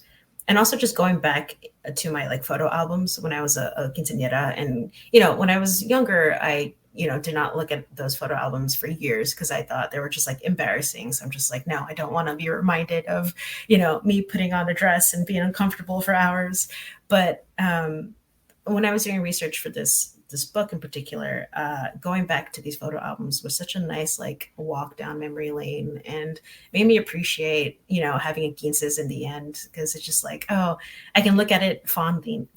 S2: also just going back to my like photo albums when I was a quinceañera. And when I was younger, I did not look at those photo albums for years because I thought they were just like embarrassing. So I'm just like, no, I don't want to be reminded of me putting on a dress and being uncomfortable for hours. But when I was doing research for this book in particular, going back to these photo albums was such a nice like walk down memory lane, and made me appreciate having a quinces in the end, because it's just like, oh, I can look at it fondly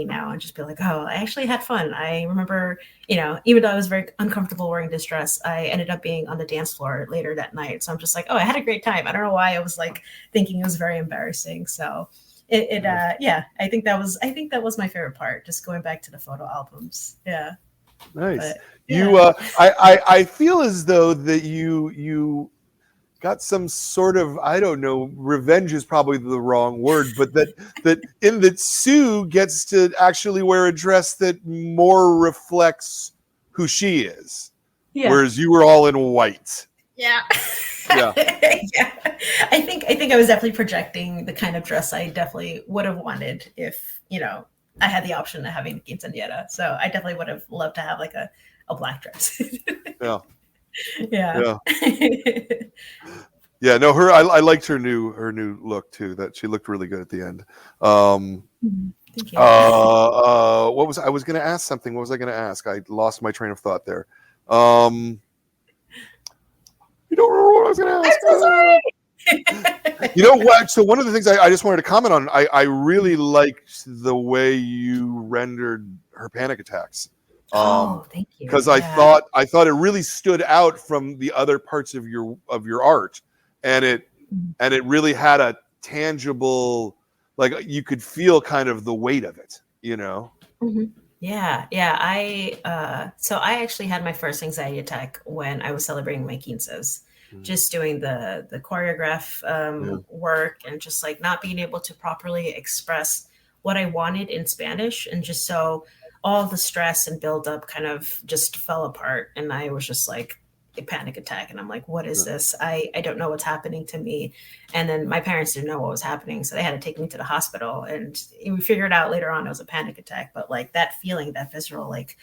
S2: now and just be like, oh, I actually had fun. I remember even though I was very uncomfortable wearing this dress, I ended up being on the dance floor later that night. So I'm just like, oh, I had a great time. I don't know why I was like thinking it was very embarrassing. So yeah, I think that was my favorite part, just going back to the photo albums. Yeah.
S1: Nice.
S2: But,
S1: You
S2: yeah.
S1: I feel as though that you got some sort of, I don't know, revenge is probably the wrong word, but that Sue gets to actually wear a dress that more reflects who she is,
S2: Yeah.
S1: whereas you were all in white.
S2: Yeah.
S1: Yeah.
S2: Yeah. I think I was definitely projecting the kind of dress I definitely would have wanted if, I had the option of having a quinceañera. So I definitely would have loved to have like a black dress.
S1: Yeah.
S2: Yeah.
S1: Yeah, no, I liked her new look too. That she looked really good at the end.
S2: Thank you.
S1: What was I was going to ask something? What was I going to ask? I lost my train of thought there. You don't remember what I was going to ask?
S2: I'm so sorry.
S1: You know what? So one of the things I just wanted to comment on, I really liked the way you rendered her panic attacks.
S2: Oh, thank you.
S1: Because I thought it really stood out from the other parts of your art, and it really had a tangible, like you could feel kind of the weight of it,
S2: Mm-hmm. Yeah. So I actually had my first anxiety attack when I was celebrating my quinces, just doing the choreograph work, and just like not being able to properly express what I wanted in Spanish, and just so all the stress and buildup kind of just fell apart, and I was just like a panic attack, and I'm like, what is this? I don't know what's happening to me. And then my parents didn't know what was happening, so they had to take me to the hospital, and we figured out later on it was a panic attack. But like that feeling, that visceral, like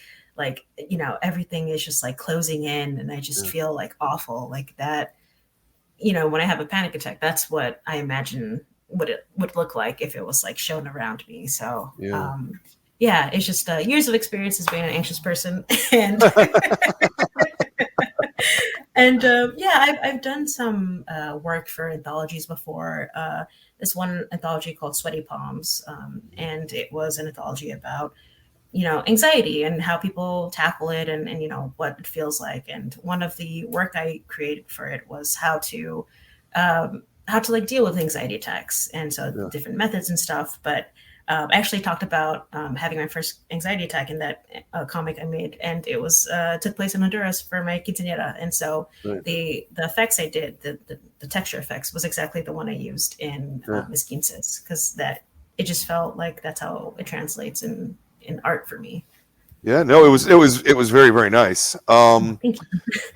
S2: everything is just like closing in, and I just feel like awful, like that. When I have a panic attack, that's what I imagine what it would look like if it was like shown around me. So it's just years of experience as being an anxious person. And and I've done some work for anthologies before. This one anthology called Sweaty Palms, and it was an anthology about anxiety and how people tackle it, and what it feels like. And one of the work I created for it was how to like deal with anxiety attacks, and so different methods and stuff. But I actually talked about having my first anxiety attack in that comic I made, and it was took place in Honduras for my quinceañera. And so the effects I did, the texture effects, was exactly the one I used in Miss Quinces, because that it just felt like that's how it translates in art for me.
S1: Yeah, no, it was very, very nice.
S2: Thank you.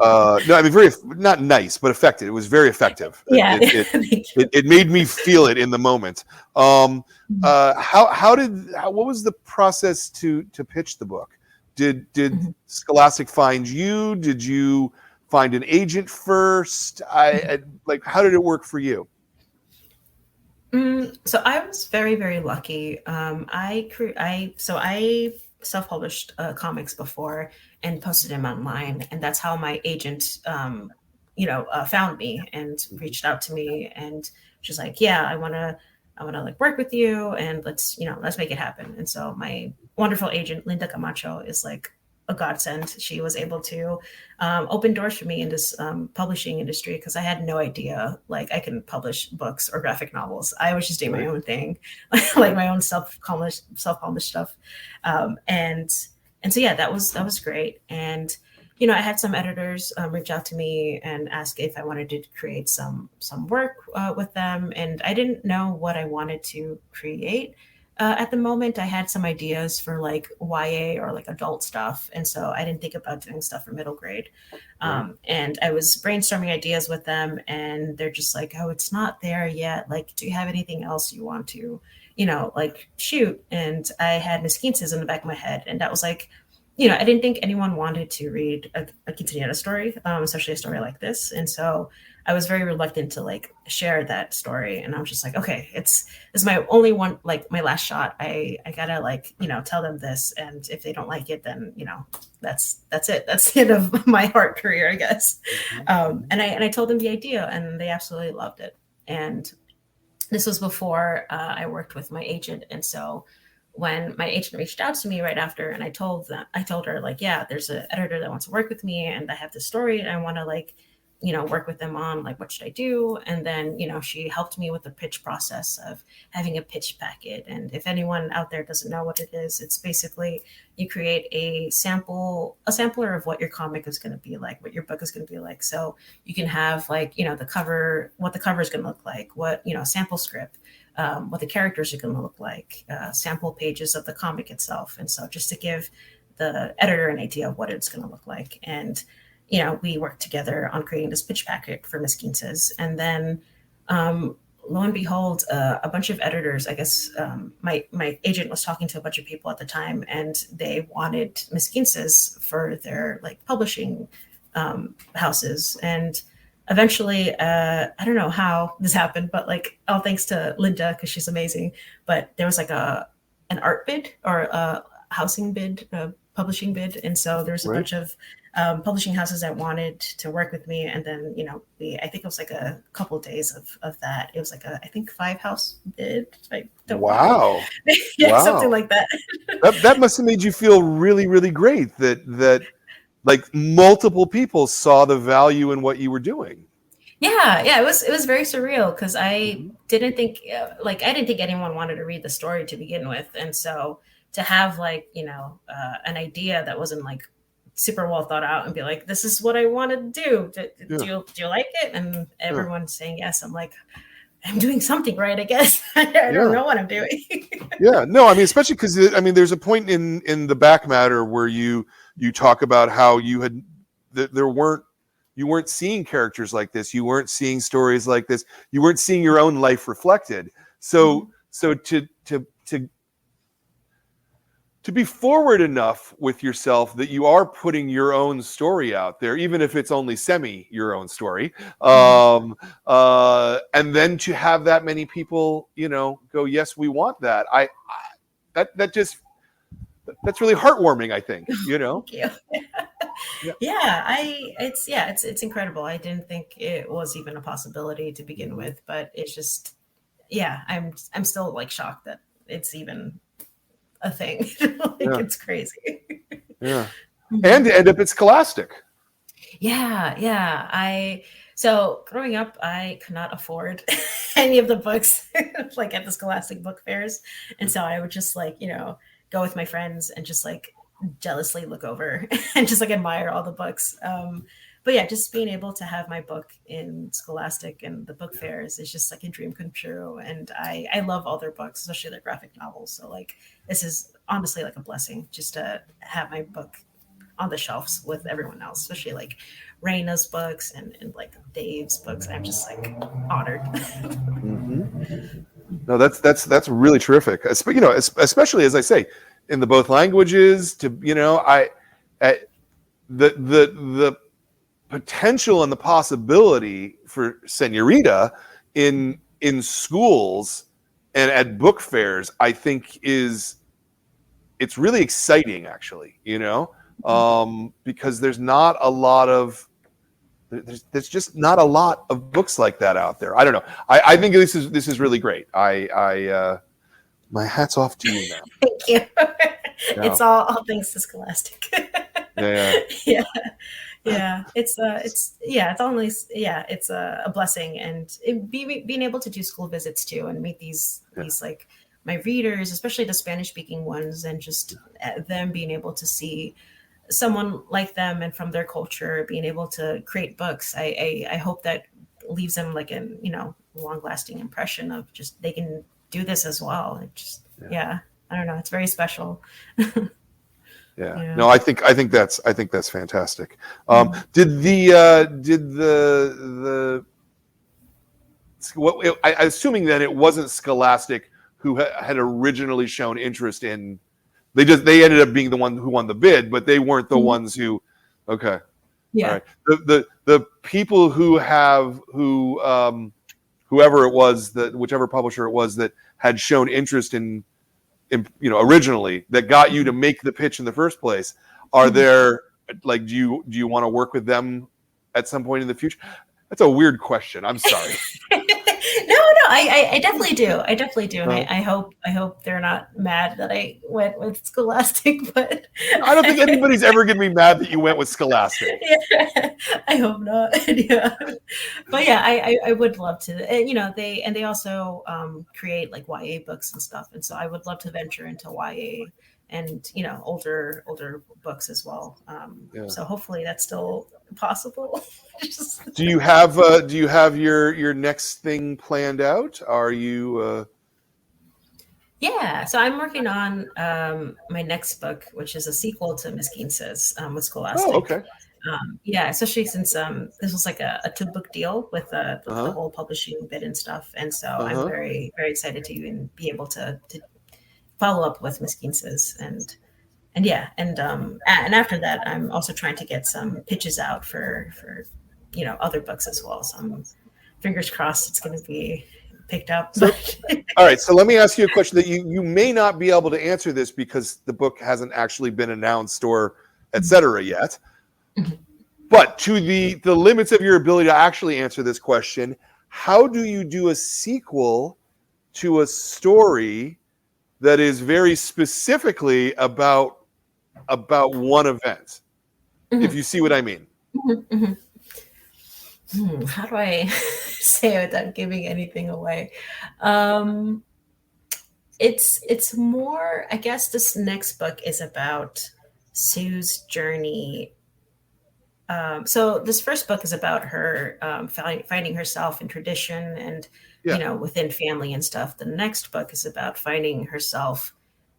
S1: No, I mean, very, not nice, but effective. It was very effective.
S2: Yeah,
S1: it made me feel it in the moment. What was the process to pitch the book? Did Scholastic find you? Did you find an agent first? Like, how did it work for you?
S2: So I was very, very lucky. I self-published comics before and posted them online, and that's how my agent found me and reached out to me, and she's like, yeah, I want to like work with you, and let's make it happen. And so my wonderful agent Linda Camacho is like a godsend. She was able to open doors for me in this publishing industry, because I had no idea like I can publish books or graphic novels. I was just doing my own thing, like my own self-published stuff. And so yeah, that was great. And I had some editors reach out to me and ask if I wanted to create some work with them, and I didn't know what I wanted to create. At the moment, I had some ideas for like YA or like adult stuff. And so I didn't think about doing stuff for middle grade. And I was brainstorming ideas with them, and they're just like, oh, it's not there yet. Like, do you have anything else you want to, like shoot? And I had Miss Quinces in the back of my head. And that was like, I didn't think anyone wanted to read a quinceañera story, especially a story like this. And so I was very reluctant to like share that story. And I was just like, okay, this is my only one, like my last shot. I gotta like, tell them this. And if they don't like it, then, that's it. That's the end of my art career, I guess. And I told them the idea, and they absolutely loved it. And this was before I worked with my agent. And so when my agent reached out to me right after, and I told her like, yeah, there's an editor that wants to work with me, and I have this story, and I want to like, work with them on like, what should I do? And then, she helped me with the pitch process of having a pitch packet. And if anyone out there doesn't know what it is, it's basically you create a sampler of what your comic is going to be like, what your book is going to be like. So you can have like, the cover, what the cover is going to look like, what, sample script, what the characters are going to look like, sample pages of the comic itself. And so just to give the editor an idea of what it's going to look like. And we worked together on creating this pitch packet for Miss Quinces. And then lo and behold, a bunch of editors, I guess my agent was talking to a bunch of people at the time, and they wanted Miss Quinces for their like publishing houses. And eventually, I don't know how this happened, but like, all thanks to Linda, because she's amazing. But there was like an art bid or a housing bid, a publishing bid. And so there's a bunch of publishing houses that wanted to work with me. And then, I think it was like a couple of days of that. It was like I think 5-house bid.
S1: Wow.
S2: Yeah, wow. Something like that.
S1: That must have made you feel really, really great that like multiple people saw the value in what you were doing.
S2: Yeah, it was very surreal, because I didn't think anyone wanted to read the story to begin with. And so to have like, an idea that wasn't like super well thought out and be like, this is what I want to do. Do you like it? And everyone's saying yes. I'm like, I'm doing something right, I guess. I don't know what I'm doing.
S1: Yeah, no, I mean, especially because there's a point in the back matter where you talk about how you weren't seeing characters like this, you weren't seeing stories like this, you weren't seeing your own life reflected. So to be forward enough with yourself that you are putting your own story out there, even if it's only semi your own story, and then to have that many people, go, yes, we want that. That's really heartwarming, I think.
S2: Thank you. It's incredible. I didn't think it was even a possibility to begin with, but it's just, I'm still like shocked that it's even a thing. It's crazy.
S1: Yeah. And to end up at Scholastic.
S2: Yeah. So growing up, I could not afford any of the books like at the Scholastic book fairs. And so I would just like, go with my friends and just like jealously look over and just like admire all the books. But yeah, just being able to have my book in Scholastic and the book fairs is just like a dream come true. And I love all their books, especially their graphic novels. So like, this is honestly like a blessing just to have my book on the shelves with everyone else, especially like Raina's books and like Dave's books. I'm just like honored.
S1: No, that's really terrific. Especially as I say, in the both languages. The potential and the possibility for Senorita in schools and at book fairs, I think it's really exciting, actually. Because there's not a lot of there's just not a lot of books like that out there. I don't know. I think this is really great. My hat's off to you now.
S2: Thank you. Yeah. It's all thanks to Scholastic. Yeah. It's a blessing, and being able to do school visits too and meet these like my readers, especially the Spanish speaking ones, and just them being able to see someone like them and from their culture being able to create books. I hope that leaves them like an long lasting impression of just they can do this as well. It just I don't know, it's very special.
S1: No, I think that's fantastic. Did I assuming that it wasn't Scholastic who had originally shown interest in. They ended up being the one who won the bid, but they weren't the ones who. Okay. Yeah. All right. The people whoever it was, whichever publisher it was that had shown interest in originally, that got you to make the pitch in the first place, are there like do you want to work with them at some point in the future? That's a weird question. I'm sorry.
S2: No, I definitely do. And I hope they're not mad that I went with Scholastic, but
S1: I don't think anybody's ever going to be mad that you went with Scholastic.
S2: Yeah, I hope not. Yeah. But yeah, I would love to. They also create like YA books and stuff. And so I would love to venture into YA and older books as well. So hopefully that's still possible.
S1: Do you have your next thing planned out? Are you
S2: Yeah, so I'm working on my next book, which is a sequel to Miss QUINCES with Scholastic.
S1: Oh, okay.
S2: Especially since this was like a 2-book deal with the whole publishing bid and stuff, and so I'm very, very excited to even be able to follow up with Miss QUINCES and after that, I'm also trying to get some pitches out for other books as well. So I'm fingers crossed it's going to be picked up.
S1: So, all right. So let me ask you a question that you may not be able to answer this because the book hasn't actually been announced or et cetera yet. But to the limits of your ability to actually answer this question, how do you do a sequel to a story that is very specifically about one event? If you see what I mean.
S2: How do I say it without giving anything away? It's more, I guess this next book is about Sue's journey. So this first book is about her finding herself in tradition and within family and stuff. The next book is about finding herself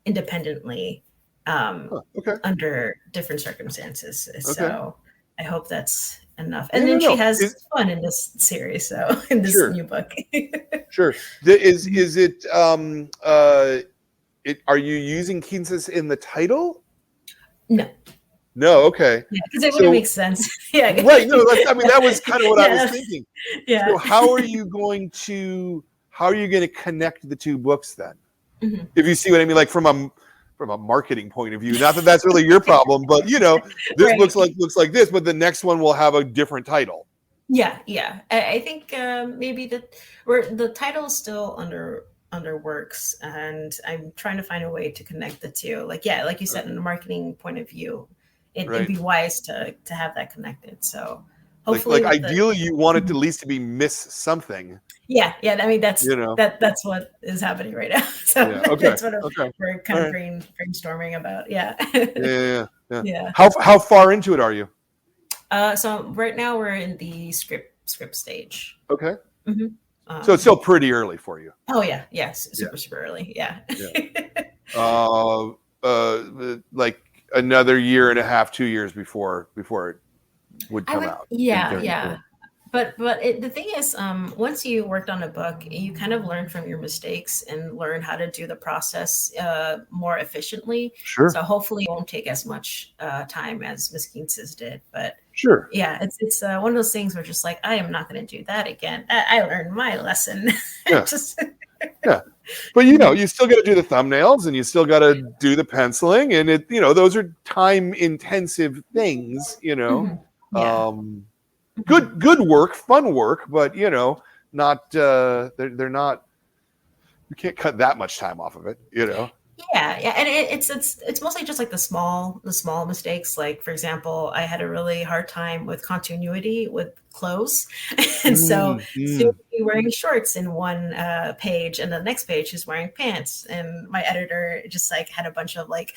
S2: independently under different circumstances. Okay. So I hope that's enough. And then she has fun in this series, so in this new book.
S1: Sure. Is it are you using QUINCES in the title? No, okay.
S2: Yeah, because it wouldn't make sense. Yeah.
S1: Right. No, that was kind of what I was thinking. Yeah. So how are you going to connect the two books then? Mm-hmm. If you see what I mean, like from a marketing point of view, not that that's really your problem, but this looks like this, but the next one will have a different title.
S2: Yeah. I think maybe the title is still under works, and I'm trying to find a way to connect the two. Like you said, in a marketing point of view, it'd be wise to have that connected. So hopefully
S1: like ideally you want it to at least to be miss something.
S2: Yeah. I mean, that's what is happening right now. So that's what we're kind of brainstorming about. Yeah.
S1: How far into it are you?
S2: So right now we're in the script stage.
S1: Okay. So it's still pretty early for you.
S2: Oh yeah. Super early. Yeah.
S1: Like another year and a half, 2 years before it would come out.
S2: Yeah. But the thing is, once you worked on a book, you kind of learn from your mistakes and learn how to do the process more efficiently.
S1: Sure.
S2: So hopefully it won't take as much time as Miss QUINCES did. But
S1: sure.
S2: Yeah, it's one of those things where just like, I am not going to do that again. I learned my lesson.
S1: Yeah. But you still got to do the thumbnails and you still got to do the penciling, and those are time intensive things, good work, fun work, but not they're not, you can't cut that much time off of it.
S2: Yeah, and it's mostly just like the small mistakes. Like, for example, I had a really hard time with continuity with clothes, and so she'd be wearing shorts in one page, and the next page she's wearing pants, and my editor just like had a bunch of like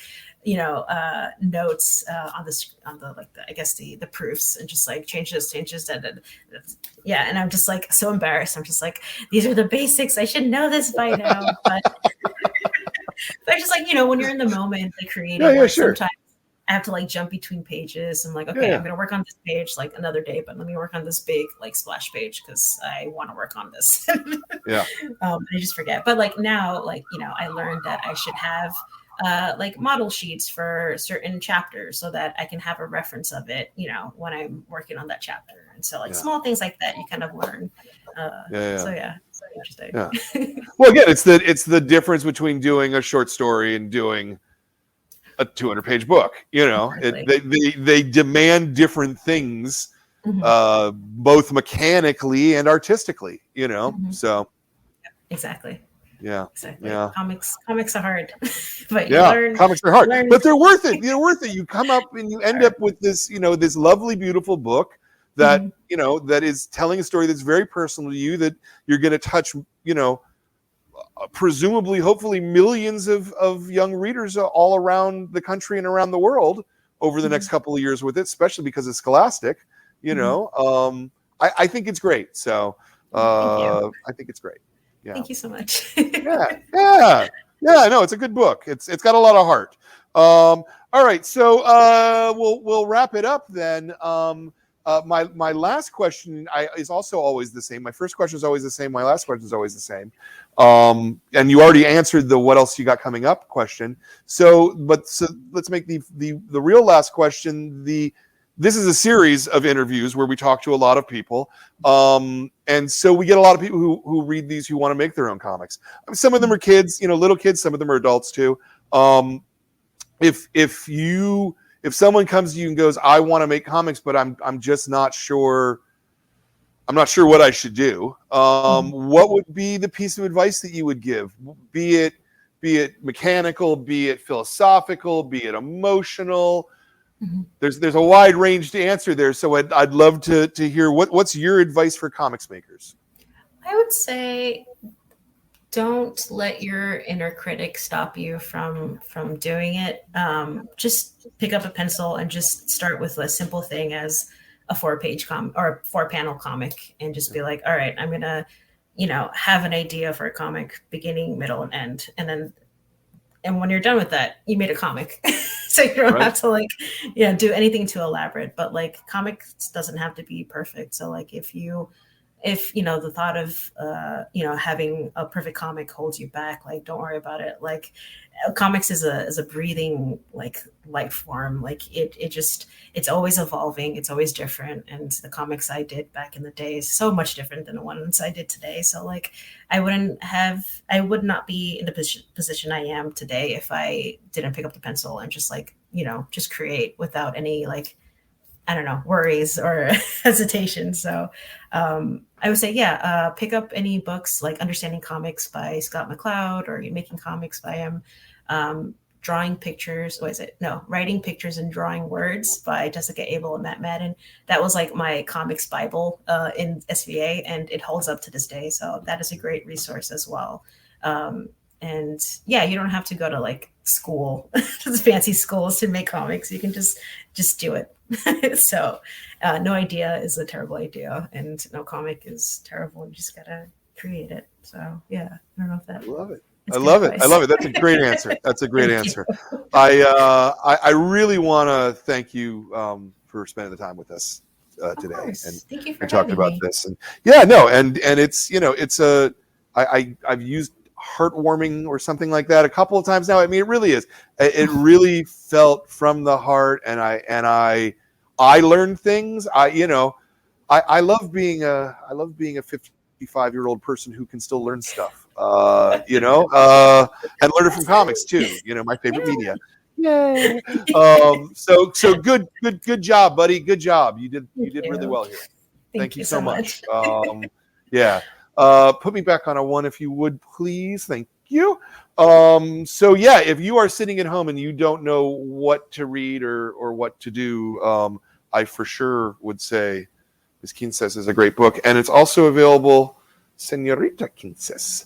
S2: notes on the like I guess the proofs, and just like changes and and I'm just like so embarrassed. I'm just like, these are the basics, I should know this by now. But just like, when you're in the moment, the creative work, sometimes I have to like jump between pages. I'm like, okay, I'm going to work on this page like another day, but let me work on this big like splash page because I want to work on this. I just forget. But like now, like, I learned that I should have like model sheets for certain chapters so that I can have a reference of it, when I'm working on that chapter. And so like small things like that, you kind of learn. So interesting.
S1: Well, again, it's the difference between doing a short story and doing a 200-page book. Exactly. They demand different things, both mechanically and artistically. So
S2: exactly.
S1: Yeah.
S2: Exactly. Yeah. Comics are hard. But
S1: comics are hard. But they're worth it. They're worth it. You come up and you end up with this, this lovely, beautiful book that, that is telling a story that's very personal to you, that you're going to touch, presumably, hopefully millions of young readers all around the country and around the world over the next couple of years with it, especially because it's Scholastic, I think it's great. So I think it's great. Yeah.
S2: Thank you so much.
S1: No, it's a good book. It's got a lot of heart. All right, so we'll wrap it up then. My last question is also always the same. My first question is always the same. My last question is always the same. And you already answered the "what else you got coming up" question. So let's make the real last question. This is a series of interviews where we talk to a lot of people. And so we get a lot of people who read these who want to make their own comics. Some of them are kids, little kids. Some of them are adults too. If someone comes to you and goes, I want to make comics, but I'm just not sure. I'm not sure what I should do. What would be the piece of advice that you would give? Be it mechanical, be it philosophical, be it emotional. There's a wide range to answer there, so I'd love to hear what's your advice for comics makers.
S2: I would say, don't let your inner critic stop you from doing it. Just pick up a pencil and just start with a simple thing as a 4-page or 4-panel comic, and just be like, all right, I'm gonna, have an idea for a comic, beginning, middle, and end, and when you're done with that, you made a comic. So you don't have to do anything too elaborate, but like comics doesn't have to be perfect. So like if the thought of having a perfect comic holds you back, like don't worry about it. Like comics is a breathing like life form. Like it's always evolving, it's always different. And the comics I did back in the day is so much different than the ones I did today. So like I would not be in the position I am today if I didn't pick up the pencil and just just create without any worries or hesitation. So I would say, pick up any books like Understanding Comics by Scott McCloud, or Making Comics by him. Drawing Pictures. What is it? No, Writing Pictures and Drawing Words by Jessica Abel and Matt Madden. That was like my comics Bible in SVA, and it holds up to this day. So that is a great resource as well. And yeah, you don't have to go to like school, fancy schools to make comics. You can just do it. So no idea is a terrible idea, and no comic is terrible. You just gotta create it. So yeah, I don't know if that.
S1: I love it. I love it. I love it. That's a great answer. That's a great answer.
S2: You.
S1: I really want to thank you for spending the time with us today and
S2: thank you for
S1: talking about
S2: me.
S1: this. And yeah, no, and it's it's a I've used heartwarming or something like that a couple of times now. I mean, it really is. It really felt from the heart, and I learned things. I love being a 55-year-old person who can still learn stuff. And learn it from comics too. My favorite media. Yay! So good job, buddy. Good job. You did really well here. Thank you so much. Yeah. Put me back on a 1 if you would, please. Thank you. So yeah, if you are sitting at home and you don't know what to read or what to do, I for sure would say Ms. Quinces is a great book, and it's also available, Señorita Quinces.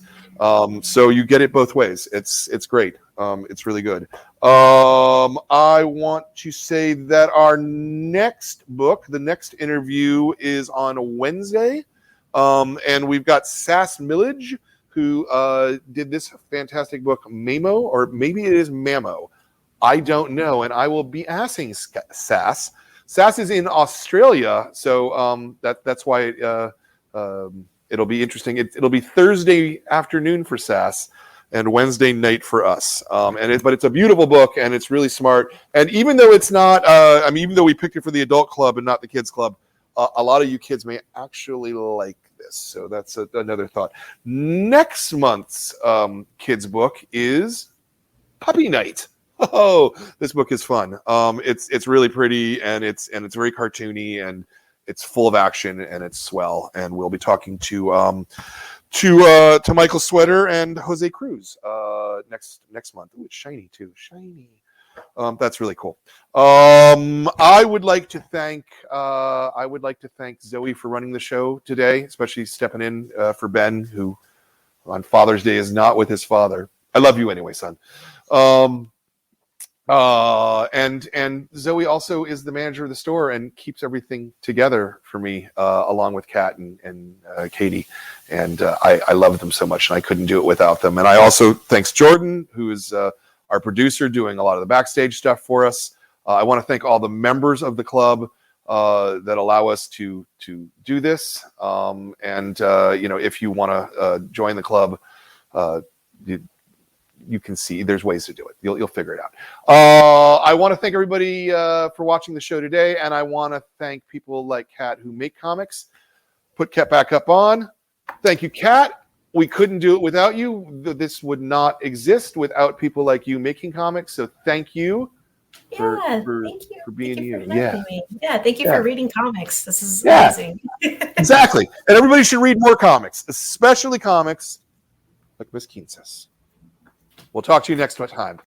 S1: So you get it both ways. It's great. It's really good. I want to say that our next book, the next interview, is on Wednesday. And we've got Sass Millage, who did this fantastic book, Mamo, or maybe it is Mamo. I don't know, and I will be asking Sass. Sass is in Australia, so that's why it'll be interesting. It'll be Thursday afternoon for Sass and Wednesday night for us. But it's a beautiful book, and it's really smart. And even though it's not, even though we picked it for the adult club and not the kids club, a lot of you kids may actually like this. So that's another thought. Next month's kids book is Puppy Night. Oh, this book is fun. It's really pretty, and it's very cartoony, and it's full of action, and it's swell. And we'll be talking to Michael Sweater and Jose Cruz next month. Ooh, it's shiny too. Shiny. That's really cool. I would like to thank Zoe for running the show today, especially stepping in for Ben, who on Father's Day is not with his father. I love you anyway, son. And Zoe also is the manager of the store and keeps everything together for me, along with Kat and Katie. And I love them so much, and I couldn't do it without them. And I also thanks Jordan, who is our producer, doing a lot of the backstage stuff for us. I want to thank all the members of the club that allow us to do this. If you want to join the club, you can see there's ways to do it. You'll figure it out. I want to thank everybody for watching the show today, and I want to thank people like Kat who make comics. Put Kat back up on. Thank you, Kat. We couldn't do it without you. This would not exist without people like you making comics. So thank you for being you.
S2: Me. Yeah, thank you for reading comics. This is amazing.
S1: Exactly. And everybody should read more comics, especially comics like Ms. Quinces. We'll talk to you next time.